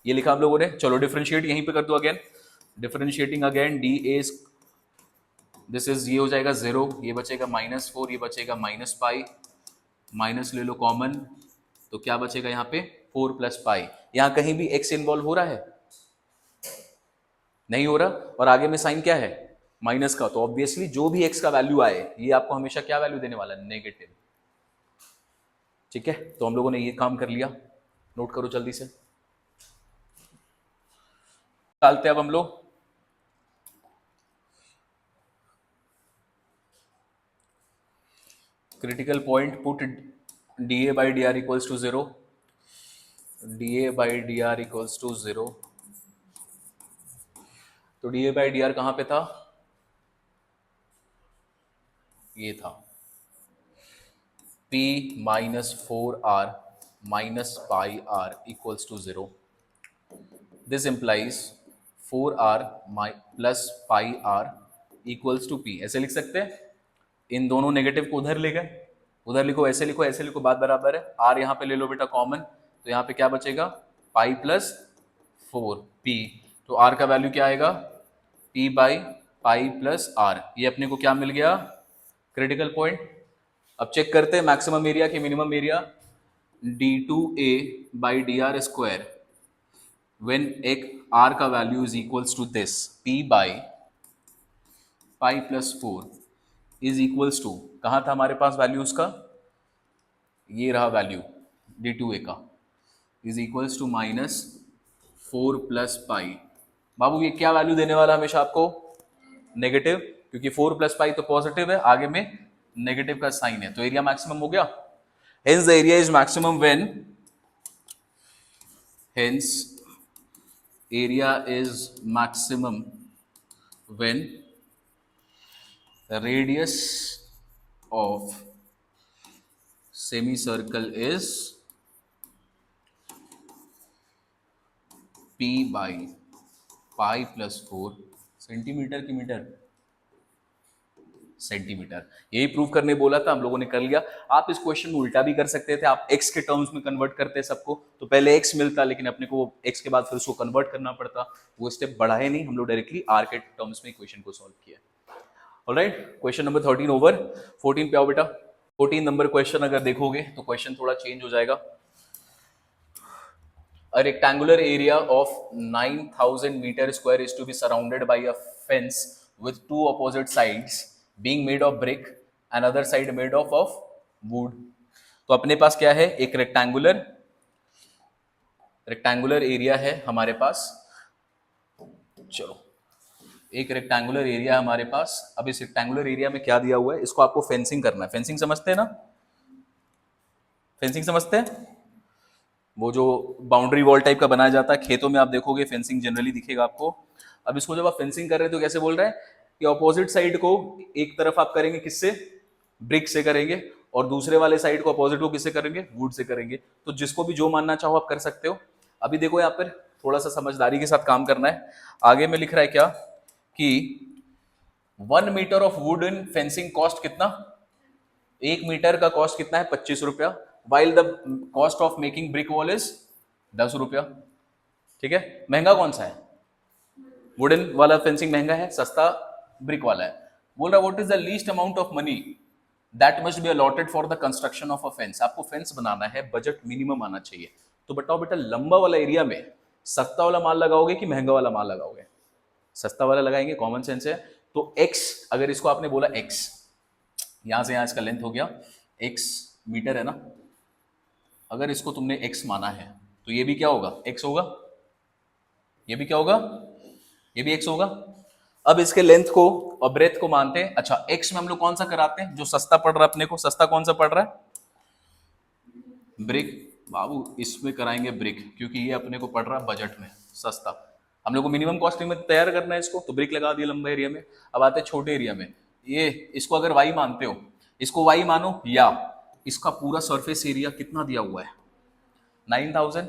ये लिखा हम लोगों ने। चलो डिफरेंशिएट यहीं पे कर दो again, differentiating again D A, this is, ये हो जाएगा 0, ये बचेगा -4, ये बचेगा -पाई, माइनस ले लो कॉमन, तो क्या बचेगा यहाँ पे 4 + पाई। यहाँ कहीं भी x इन्वॉल्व हो रहा है? नहीं हो रहा, और आगे में साइन क्या है माइनस का, तो ऑब्वियसली जो भी x का वैल्यू आए ये आपको हमेशा क्या वैल्यू देने वाला है, नेगेटिव। ठीक है, तो हम लोगों ने ये काम कर लिया, नोट करो जल्दी से। डालते हैं अब हम लोग critical point, put d a by d r equals to 0, d a by d r equals to 0। तो d a by d r कहां पे था? ये था P -4r -pi r equals to 0. This implies 4r plus pi r equals to P. ऐसे लिख सकते हैं, इन दोनों नेगेटिव को उधर ले गए, उधर लिखो, ऐसे लिखो, बात बराबर है। r यहाँ पे ले लो बेटा कॉमन, तो यहाँ पे क्या बचेगा पाई प्लस 4p, तो r का वैल्यू क्या आएगा p by pi plus r। ये अपने को क्या मिल गया क्रिटिकल पॉइंट। अब चेक करते हैं मैक्सिमम एरिया की minimum area, d2a by d r square when एक r का value is equals to this p by pi plus 4 is equals to, कहाँ था हमारे पास वैल्यू उसका, ये रहा वैल्यू d2a का, इज इक्वल्स टू -4 + पाई। बाबू ये क्या वैल्यू देने वाला हमेशा आपको, नेगेटिव, क्योंकि 4 + पाई तो पॉजिटिव है, आगे में नेगेटिव का साइन है, तो एरिया मैक्सिमम हो गया। Hence the area is maximum when, hence area is maximum when radius of semicircle is p by pi plus 4 centimetre की मीटर, सेंटीमीटर। यही प्रूव करने बोला था, हम लोगों ने कर लिया। आप इस क्वेश्चन को उल्टा भी कर सकते थे, आप x के टर्म्स में कन्वर्ट करते सबको, तो पहले x मिलता, लेकिन अपने को x के बाद फिर उसको कन्वर्ट करना पड़ता, वो स्टेप बढ़ाए नहीं, हम लोग डायरेक्टली r के टर्म्स में इक्वेशन को सॉल्व किया। Alright, question number 13 over. 14 पे आओ बेटा। 14 नंबर क्वेश्चन अगर देखोगे तो क्वेश्चन थोड़ा चेंज हो जाएगा। A rectangular area of 9,000 meter square is to be surrounded by a fence with two opposite sides being made of brick and other side made of wood. तो अपने पास क्या है, एक रेक्टेंगुलर एरिया है हमारे पास। चलो, एक रेक्टेंगुलर एरिया हमारे पास। अब इस रेक्टेंगुलर एरिया में क्या दिया हुआ है, इसको आपको फेंसिंग करना है। फेंसिंग समझते हैं ना, फेंसिंग समझते हैं, वो जो बाउंड्री वॉल टाइप का बनाया जाता है, खेतों में आप देखोगे फेंसिंग जनरली दिखेगा आपको। अब इसको जब आप फेंसिंग कर रहे हैं तो कैसे बोल रहे हैं कि ऑपोजिट साइड को एक तरफ आप करेंगे किससे, ब्रिक से करेंगे, और दूसरे वाले साइड को अपोजिट को किससे करेंगे, वुड से करेंगे। तो जिसको भी जो मानना चाहो आप कर सकते हो। अभी देखो यहाँ पर थोड़ा सा समझदारी के साथ काम करना है। आगे में लिख रहा है क्या कि 1 metre of wood in fencing cost कितना, 1 मीटर का कॉस्ट कितना है 25 रुपया, while the cost of making brick wall is 10 रुपया। ठीक है, महंगा कौन सा है, वुडन वाला फेंसिंग महंगा है, सस्ता ब्रिक वाला है। बोल रहा what is the least amount of money that must be allotted for the construction of a fence. आपको फेंस बनाना है, बजट मिनिमम आना चाहिए। तो बताओ बेटा, लंबा वाला एरिया में सस्ता वाला माल लगाओगे कि महंगा वाला माल लगाओगे, सस्ता वाला लगाएंगे, कॉमन सेंस है। तो x, अगर इसको आपने बोला x, यहां से यहां इसका लेंथ हो गया x मीटर है ना, अगर इसको तुमने x माना है तो ये भी क्या होगा, x होगा, ये भी क्या होगा, ये भी x होगा। अब इसके लेंथ को और ब्रेथ को मानते हैं। अच्छा, x में हम लोग कौन सा कराते हैं, जो सस्ता पड़ रहा है अपने को, सस्ता कौन सा पड़ रहा है, ब्रिक। बाबू इसमें कराएंगे ब्रिक, क्योंकि ये अपने को पड़ रहा है बजट में सस्ता। हम लोग को मिनिमम कॉस्टिंग में तैयार करना है इसको, तो ब्रिक लगा दिया लंबा एरिया में। अब आते हैं छोटे एरिया में, ये इसको अगर y मानते हो, इसको y मानो, या इसका पूरा सरफेस एरिया कितना दिया हुआ है 9000।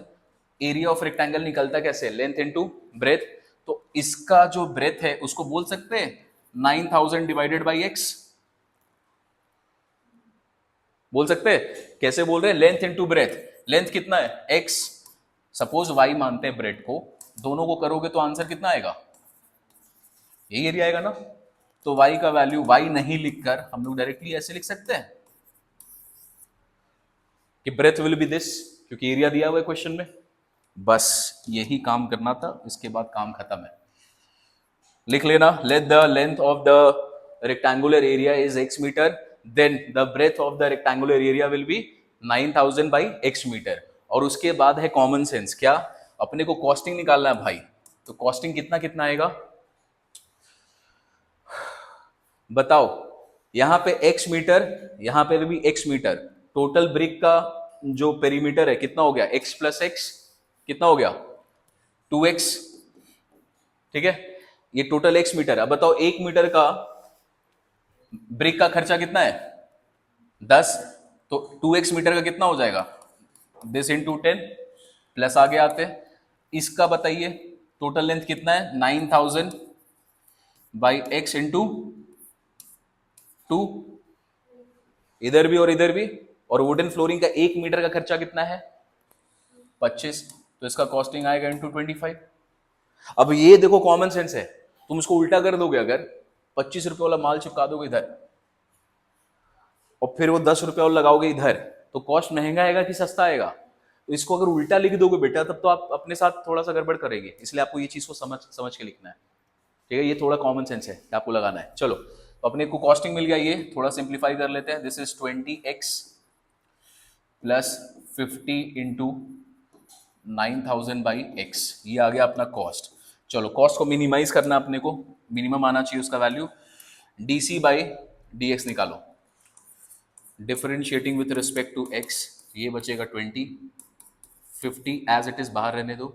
एरिया ऑफ रेक्टेंगल निकलता कैसे, लेंथ इनटू ब्रेथ। तो इसका जो ब्रेथ है उसको बोल सकते हैं 9000 डिवाइडेड बाई एक्स, बोल सकते हैं। कैसे बोल रहे हैं, लेंथ इनटू ब्रेथ। लेंथ कितना है एक्स, सपोज वाई मानते हैं ब्रेथ को, दोनों को करोगे तो आंसर कितना आएगा, यही एरिया आएगा ना। तो वाई का वैल्यू वाई नहीं लिखकर हम लोग डायरेक्टली ऐसे लिख सकते हैं कि ब्रेथ विल बी दिस, क्योंकि एरिया दिया हुआ है क्वेश्चन में। बस यही काम करना था, इसके बाद काम खत्म है। लिख लेना, let the length of the rectangular area is x metre, then the breadth of the rectangular area will be 9000 by x metre. और उसके बाद है कॉमन सेंस, क्या, अपने को कॉस्टिंग निकालना है भाई। तो कॉस्टिंग कितना कितना आएगा बताओ, यहां पे x मीटर, यहां पे भी x मीटर, टोटल ब्रिक का जो पेरीमीटर है कितना हो गया, x प्लस एक्स कितना हो गया 2x, ठीक है। ये टोटल x मीटर है। अब बताओ 1 मीटर का ब्रिक का खर्चा कितना है 10, तो 2x मीटर का कितना हो जाएगा, दिस इंटू 10 प्लस आगे आते हैं। इसका बताइए टोटल लेंथ कितना है 9000 बाई एक्स इंटू 2, इधर भी और इधर भी। और वुडन फ्लोरिंग का 1 मीटर का खर्चा कितना है 25, तो इसका कॉस्टिंग आएगा इंटू 25। अब ये देखो कॉमन सेंस है, तुम इसको उल्टा कर दोगे, अगर 25 रुपए वाला माल चिपका दोगे इधर और फिर वो 10 रुपए वाला लगाओगे इधर, तो कॉस्ट महंगा आएगा कि सस्ता आएगा। तो इसको अगर उल्टा लिख दोगे बेटा तब तो आप अपने साथ थोड़ा सा गड़बड़ करेंगे, इसलिए आपको ये चीज को समझ समझ के लिखना है, ठीक है। ये थोड़ा कॉमन सेंस है, आपको लगाना है। चलो तो अपने को कॉस्टिंग मिल गया, ये थोड़ा सिंप्लीफाई कर लेते हैं। This is 20x plus 50 into 9000 by x, ये आ गया अपना कॉस्ट। चलो कॉस्ट को मिनिमाइज करना अपने को, मिनिमम आना चाहिए उसका value. D by d x निकालो, differentiating with respect to x, ये बचेगा 20, 50 एज इट इज बाहर रहने दो,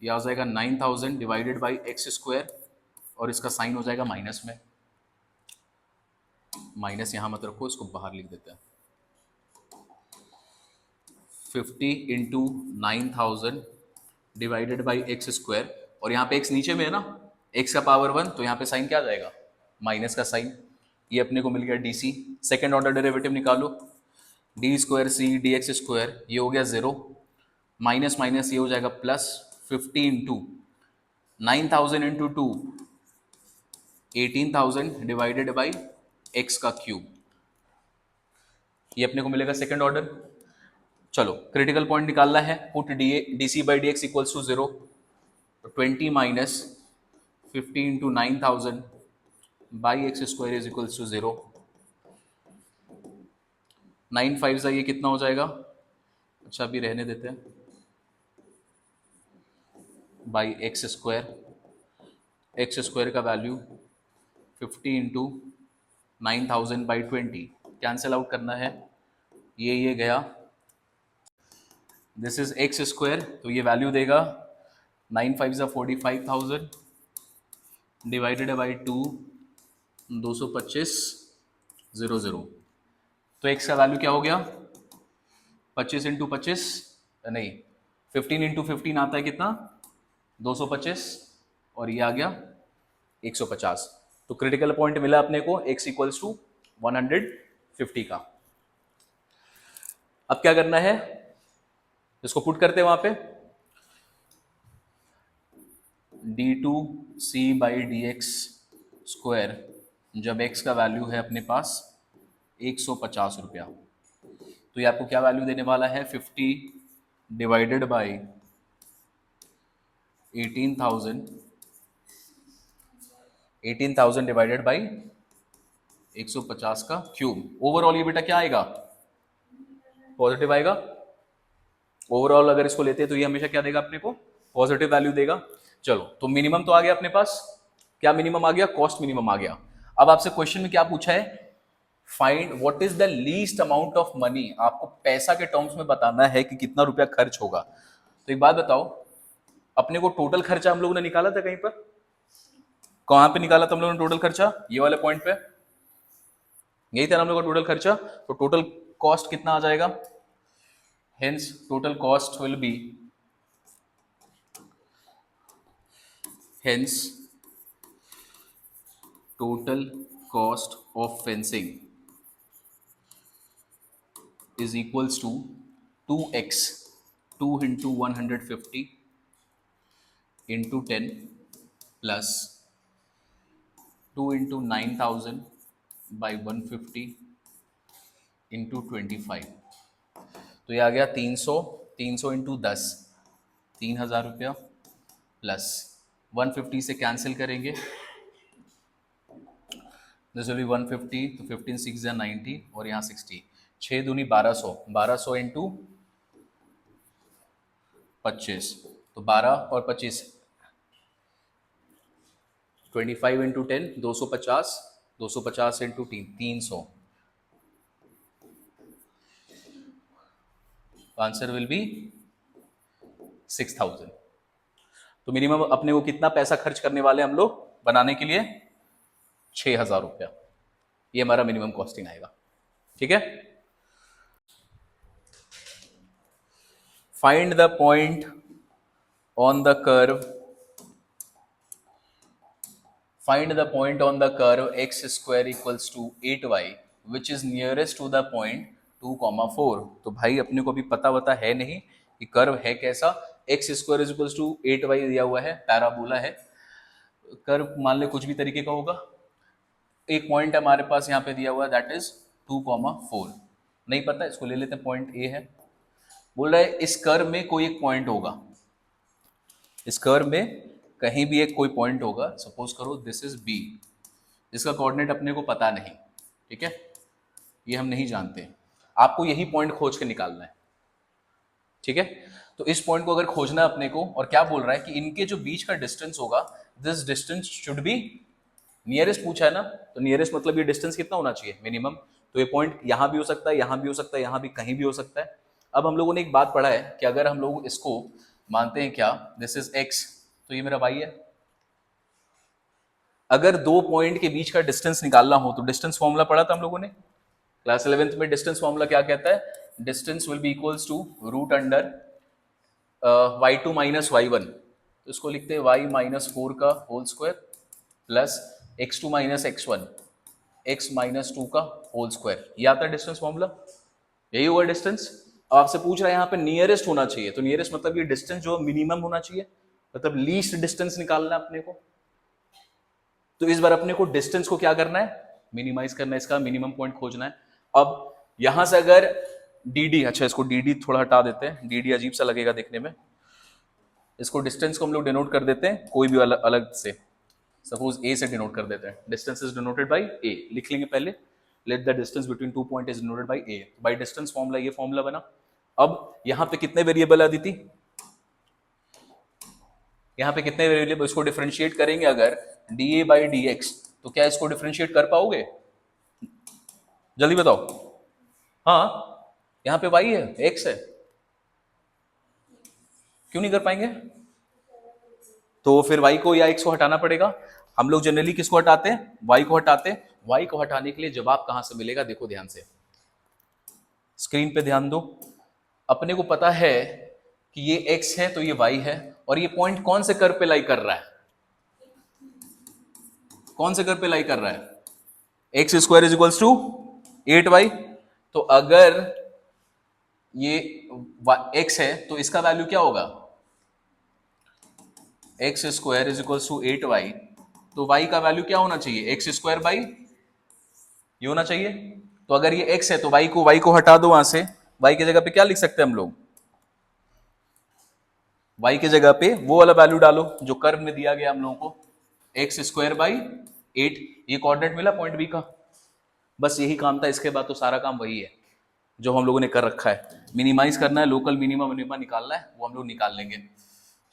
ये आ जाएगा 9000 डिवाइडेड बाई एक्स स्क्वायर, और इसका साइन हो जाएगा माइनस में, माइनस यहां मत रखो, इसको बाहर लिख देते हैं। 50 into 9000 divided by x square, और यहाँ पे x नीचे में है ना, x का पावर 1, तो यहाँ पे साइन क्या आ जाएगा माइनस का साइन। ये अपने को मिल गया डी। सेकेंड ऑर्डर डेरिवेटिव निकालो, d square c d x square, ये हो गया 0, माइनस माइनस ये हो जाएगा plus, 50 into 9000 into 2 18,000 divided by x का क्यूब, ये अपने को मिलेगा सेकेंड ऑर्डर। चलो क्रिटिकल पॉइंट निकालना है, put d c by d x equals to 0, 20 minus 50 into 9000 by x square is equals to 0, 9 5 से ये कितना हो जाएगा, अच्छा अभी रहने देते हैं, बाई एक्स स्क्वायर का value 50 into 9000 by 20, cancel out करना है, ये गया, दिस इज एक्स स्क्वायर, तो ये वैल्यू देगा 9 5 45,000 डिवाइडेड बाई 2 225 00, तो x का वैल्यू क्या हो गया 25 इंटू 25 नहीं 15 इंटू 15 आता है कितना 225, और ये आ गया 150। तो क्रिटिकल पॉइंट मिला अपने को x इक्वल्स टू 150 का। अब क्या करना है, इसको पुट करते हैं वहां पे, d2c by d x square, जब x का वैल्यू है अपने पास 150 रुपया, तो ये आपको क्या वैल्यू देने वाला है 50 डिवाइडेड बाई 18,000 डिवाइडेड बाई 150 का क्यूब। ओवरऑल ये बेटा क्या आएगा पॉजिटिव आएगा, ओवरऑल अगर इसको लेते हैं तो ये हमेशा क्या देगा अपने को पॉजिटिव वैल्यू देगा। चलो तो मिनिमम तो आ गया अपने पास, क्या मिनिमम आ गया, कॉस्ट मिनिमम आ गया। अब आपसे क्वेश्चन में क्या पूछा है, find what is the least amount of money, आपको पैसा के टर्म्स में बताना है कि कितना रुपया खर्च होगा। तो एक बात बताओ, अपने को टोटल खर्चा हम लोगों ने निकाला था कहीं पर, कहां पे निकाला था हम लोगों ने टोटल खर्चा, ये वाले पॉइंट पे, यही था हम लोग का टोटल खर्चा। तो टोटल कॉस्ट कितना आ जाएगा? Hence total cost will be, hence total cost of fencing is equals to 2x, 2 into 150 into 10 plus 2 into 9000 by 150 into 25। तो ये आ गया 300, 300 इंटू 10, 3000 रुपया प्लस 150 से कैंसिल करेंगे, दिस विल बी 150, तो 15 6 या 90 और यहाँ 60, 6 दूनी 1200, 1200 इंटू 25, तो 12 और 25, 25 into 10 250, 250 into 300, answer will be 6000। तो मिनिमम अपने को कितना पैसा खर्च करने वाले हम लोग बनाने के लिए? 6000 रुपया, ये हमारा मिनिमम कॉस्टिंग आएगा। ठीक है, find the point on the curve, find the point on the curve x square equals to 8y which is nearest to the point 2,4। तो भाई अपने को भी पता है नहीं कि कर्व है कैसा, x square is equals to 8y दिया हुआ है, पैराबोला है, कर्व मान ले कुछ भी तरीके का होगा, एक पॉइंट हमारे पास यहाँ पे दिया हुआ है दैट इज 2,4, नहीं पता, इसको ले लेते हैं, पॉइंट ए है, बोल रहा है इस कर्व में कोई एक पॉइंट होगा, इस कर्व में कहीं भी एक कोई पॉइंट होगा, सपोज करो दिस इज बी, इसका कोऑर्डिनेट अपने को पता नहीं, ठीक है, ये हम नहीं जानते, आपको यही पॉइंट खोज के निकालना है। ठीक है, तो इस पॉइंट को अगर खोजना है अपने को, और क्या बोल रहा है कि इनके जो बीच का डिस्टेंस होगा, this distance should be nearest पूछा है ना, तो नियरेस्ट मतलब ये डिस्टेंस कितना होना चाहिए? मिनिमम। तो ये पॉइंट यहां भी हो सकता है, यहां भी हो सकता है, यहां भी, कहीं भी हो सकता है। अब हम लोगों ने एक बात पढ़ा है कि अगर हम लोग इसको मानते हैं क्या, दिस इज एक्स, तो ये मेरा वाई है। अगर दो पॉइंट के बीच का डिस्टेंस निकालना हो तो डिस्टेंस फॉर्मूला पढ़ा था हम लोगों ने क्लास 11th में। डिस्टेंस फॉर्मूला क्या कहता है? Distance will be equals to root under y2 minus y1, तो इसको लिखते हैं y माइनस 4 का whole square plus x2 minus x1, x minus 2 का होल स्क्वायर, ये आता है डिस्टेंस फॉर्मूला, यही होगा डिस्टेंस। अब आपसे पूछ रहा है यहाँ पे नियरेस्ट होना चाहिए, तो नियरेस्ट मतलब ये डिस्टेंस जो मिनिमम होना चाहिए, मतलब लीस्ट डिस्टेंस निकालना है अपने को। तो इस बार अपने को डिस्टेंस को क्या करना है? मिनिमाइज करना है, इसका मिनिमम पॉइंट खोजना है। अब यहां से अगर डी, अच्छा इसको डी थोड़ा हटा देते हैं, डी अजीब सा लगेगा देखने में, इसको डिस्टेंस को हम लोग डिनोट कर देते हैं कोई भी अलग से, सपोज ए से डिनोट कर देते हैं, डिस्टेंस इज डिनोटेड बाय ए, लिख लेंगे पहले, let the distance between two point is denoted by A, by distance formula, ये फॉर्मूला बना। अब यहां पे कितने वेरिएबल आ दी थी, यहाँ पे कितने वेरिएबल, इसको डिफरेंशिएट करेंगे अगर D a by d x, तो क्या इसको डिफरेंशिएट कर पाओगे? जल्दी बताओ। हाँ, यहाँ पे y है, x है, क्यों नहीं कर पाएंगे? तो फिर y को या x को हटाना पड़ेगा। हम लोग जनरली किसको हटाते हैं? y को हटाते हैं। y को हटाने के लिए जवाब कहां से मिलेगा? देखो ध्यान से, स्क्रीन पे ध्यान दो। अपने को पता है कि ये x है तो ये y है, और ये पॉइंट कौन से कर्व पे लाई कर रहा है? कौन से कर्व पे लाई कर रहा है? X square is equals to 8y। तो अगर ये x है तो इसका वैल्यू क्या होगा? X square is equals to 8y, तो y का वैल्यू क्या होना चाहिए? एक्स स्क्वायर बाई ये होना चाहिए। तो अगर ये x है तो y को हटा दो वहां से, y की जगह पे क्या लिख सकते हैं हम लोग? y की जगह पे वो वाला वैल्यू डालो जो कर्व में दिया गया हम लोगों को, एक्स स्क्वायर बाई 8, ये कोऑर्डिनेट मिला पॉइंट बी का। बस यही काम था, इसके बाद तो सारा काम वही है जो हम लोगों ने कर रखा है। मिनिमाइज करना है, लोकल मिनिमम मिनिमा निकालना है, वो हम लोग निकाल लेंगे।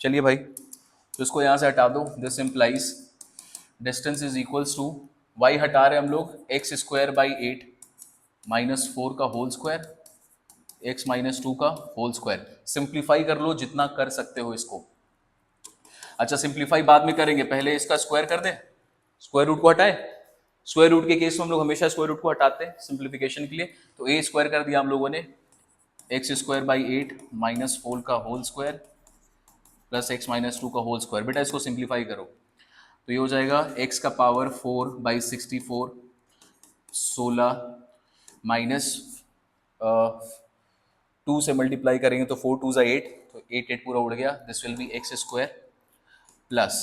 चलिए भाई, तो इसको यहां से हटा दो, this implies distance is equals to, y हटा रहे हम लोग, एक्स स्क्वायर बाई 8 माइनस 4 का होल स्क्वायर, x माइनस 2 का होल स्क्वायर। सिंप्लीफाई कर लो जितना कर सकते हो इसको। अच्छा सिंप्लीफाई बाद में करेंगे, पहले इसका स्क्वायर कर दे, स्क्वायर रूट को हटाए, स्क्वायर रूट के केस में हम लोग हमेशा स्क्वायर रूट को हटाते हैं सिंप्लीफिकेशन के लिए, तो ए स्क्वायर कर दिया हम लोगों ने, एक्स स्क्वायर बाई 8 माइनस 4 का whole square plus x minus 2 का होल स्क्वायर। बेटा इसको सिंप्लीफाई करो तो ये हो जाएगा एक्स का पावर 4 बाई 64, 16 माइनस 2 से मल्टीप्लाई करेंगे तो 4 2 8, तो 8 8 पूरा उड़ गया। This will B x square plus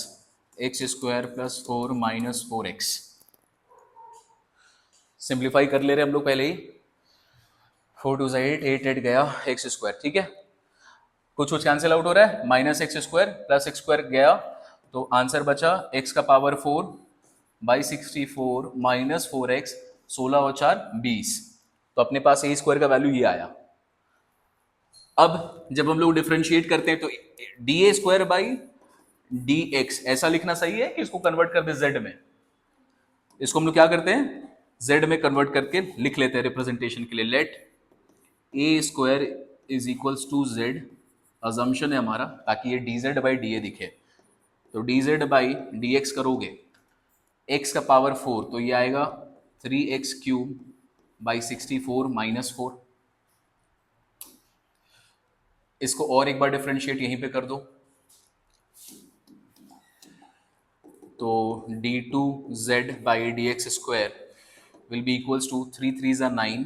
x square plus 4 minus 4x। Simplify कर ले रहे हम लोग पहले ही, 4 2 8, 8 8 गया एक्स स्क्वायर, ठीक है। कुछ कुछ कैंसिल आउट हो रहा है, minus x square plus x square गया, तो आंसर बचा एक्स का पावर 4 बाई 64 माइनस 4x, 16 और 4 20। तो अपने पास ए स्क्वायर का वैल्यू ये आया। अब जब हम लोग डिफरेंशिएट करते हैं तो d A square by d x ऐसा लिखना सही है कि इसको कन्वर्ट कर दे जेड में। इसको हम लोग क्या करते हैं, जेड में कन्वर्ट करके लिख लेते हैं रिप्रेजेंटेशन के लिए। Let a square is equals to z, assumption है हमारा, ताकि ये d z by d a दिखे। तो d z by d x करोगे, एक्स का पावर 4 तो ये आएगा 3x क्यूब बाई 64 माइनस 4। इसको और एक बार डिफरेंशिएट यहीं पे कर दो, तो d2z by d x square will be equals to 3 3 ज़ा 9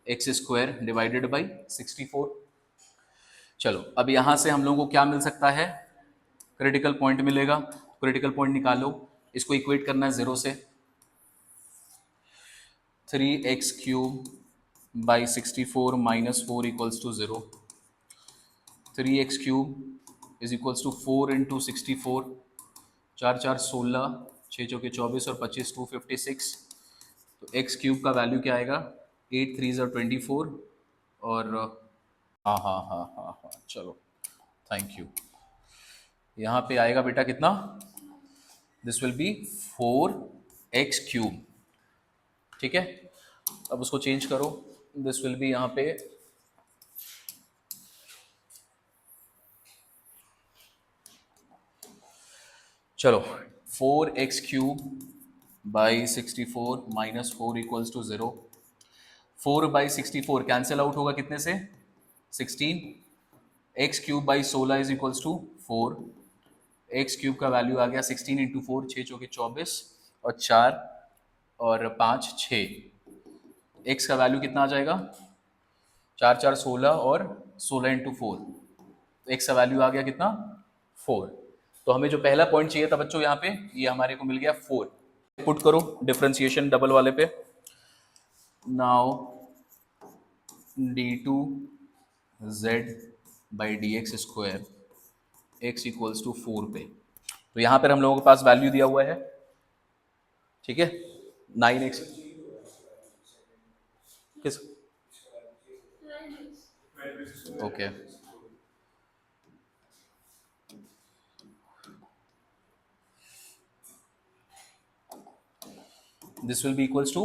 एक्स स्क्वायर डिवाइडेड बाई 64। चलो अब यहां से हम लोगों को क्या मिल सकता है, क्रिटिकल पॉइंट मिलेगा। क्रिटिकल पॉइंट निकालो, इसको इक्वेट करना है 0 से। 3x cube by 64 minus 4 equals to 0। 3x cube is equals to 4 into 64, 4 4 16, 6 चौके 24 और 25 256। तो x क्यूब का वैल्यू क्या आएगा, 8 3 ज़ा 24 और हाँ हाँ हाँ हाँ हाँ चलो थैंक यू। यहाँ पे आएगा बेटा कितना, this will B 4x cube, ठीक है। अब उसको चेंज करो, दिस विल बी यहाँ पे चलो 4x cube by 64 minus 4 equals to 0। 4 by 64 cancel out होगा कितने से, 16। X cube by 16 is equals to 4। X cube का वैल्यू आ गया 16 इंटू 4, 6 चौके 24 और 4 और 5 6। एक्स का वैल्यू कितना आ जाएगा, 4 4 16 और 16 इंटू 4। एक्स का वैल्यू आ गया कितना, 4। तो हमें जो पहला पॉइंट चाहिए था बच्चों यहाँ पे, ये हमारे को मिल गया 4। पुट करो डिफरेंशिएशन डबल वाले पे। Now d2 z by d x square x equals to 4 पे, तो यहाँ पर हम लोगों के पास वैल्यू दिया हुआ है, ठीक है, 9x किस okay this will be equals to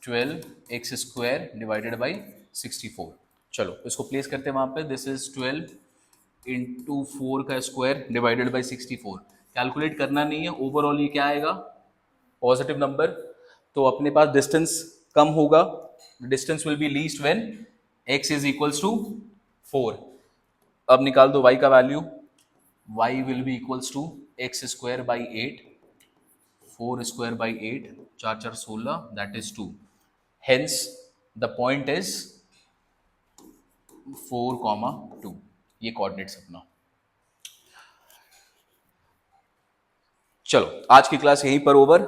12x square divided by 64। चलो इसको प्लेस करते हैं वहाँ पे, दिस इज 12 इंटू 4 का स्क्वायर डिवाइडेड बाई 64। कैलकुलेट करना नहीं है, ओवरऑल ये क्या आएगा, पॉजिटिव नंबर। तो अपने पास डिस्टेंस कम होगा, distance will be least when x is equals to 4। अब निकाल दो y का वैल्यू, y will be equals to x square by 8, 4 square by 8, 4 4 16, that is 2। Hence the point is 4,2। ये कोऑर्डिनेट्स अपना। चलो आज की क्लास यहीं पर ओवर।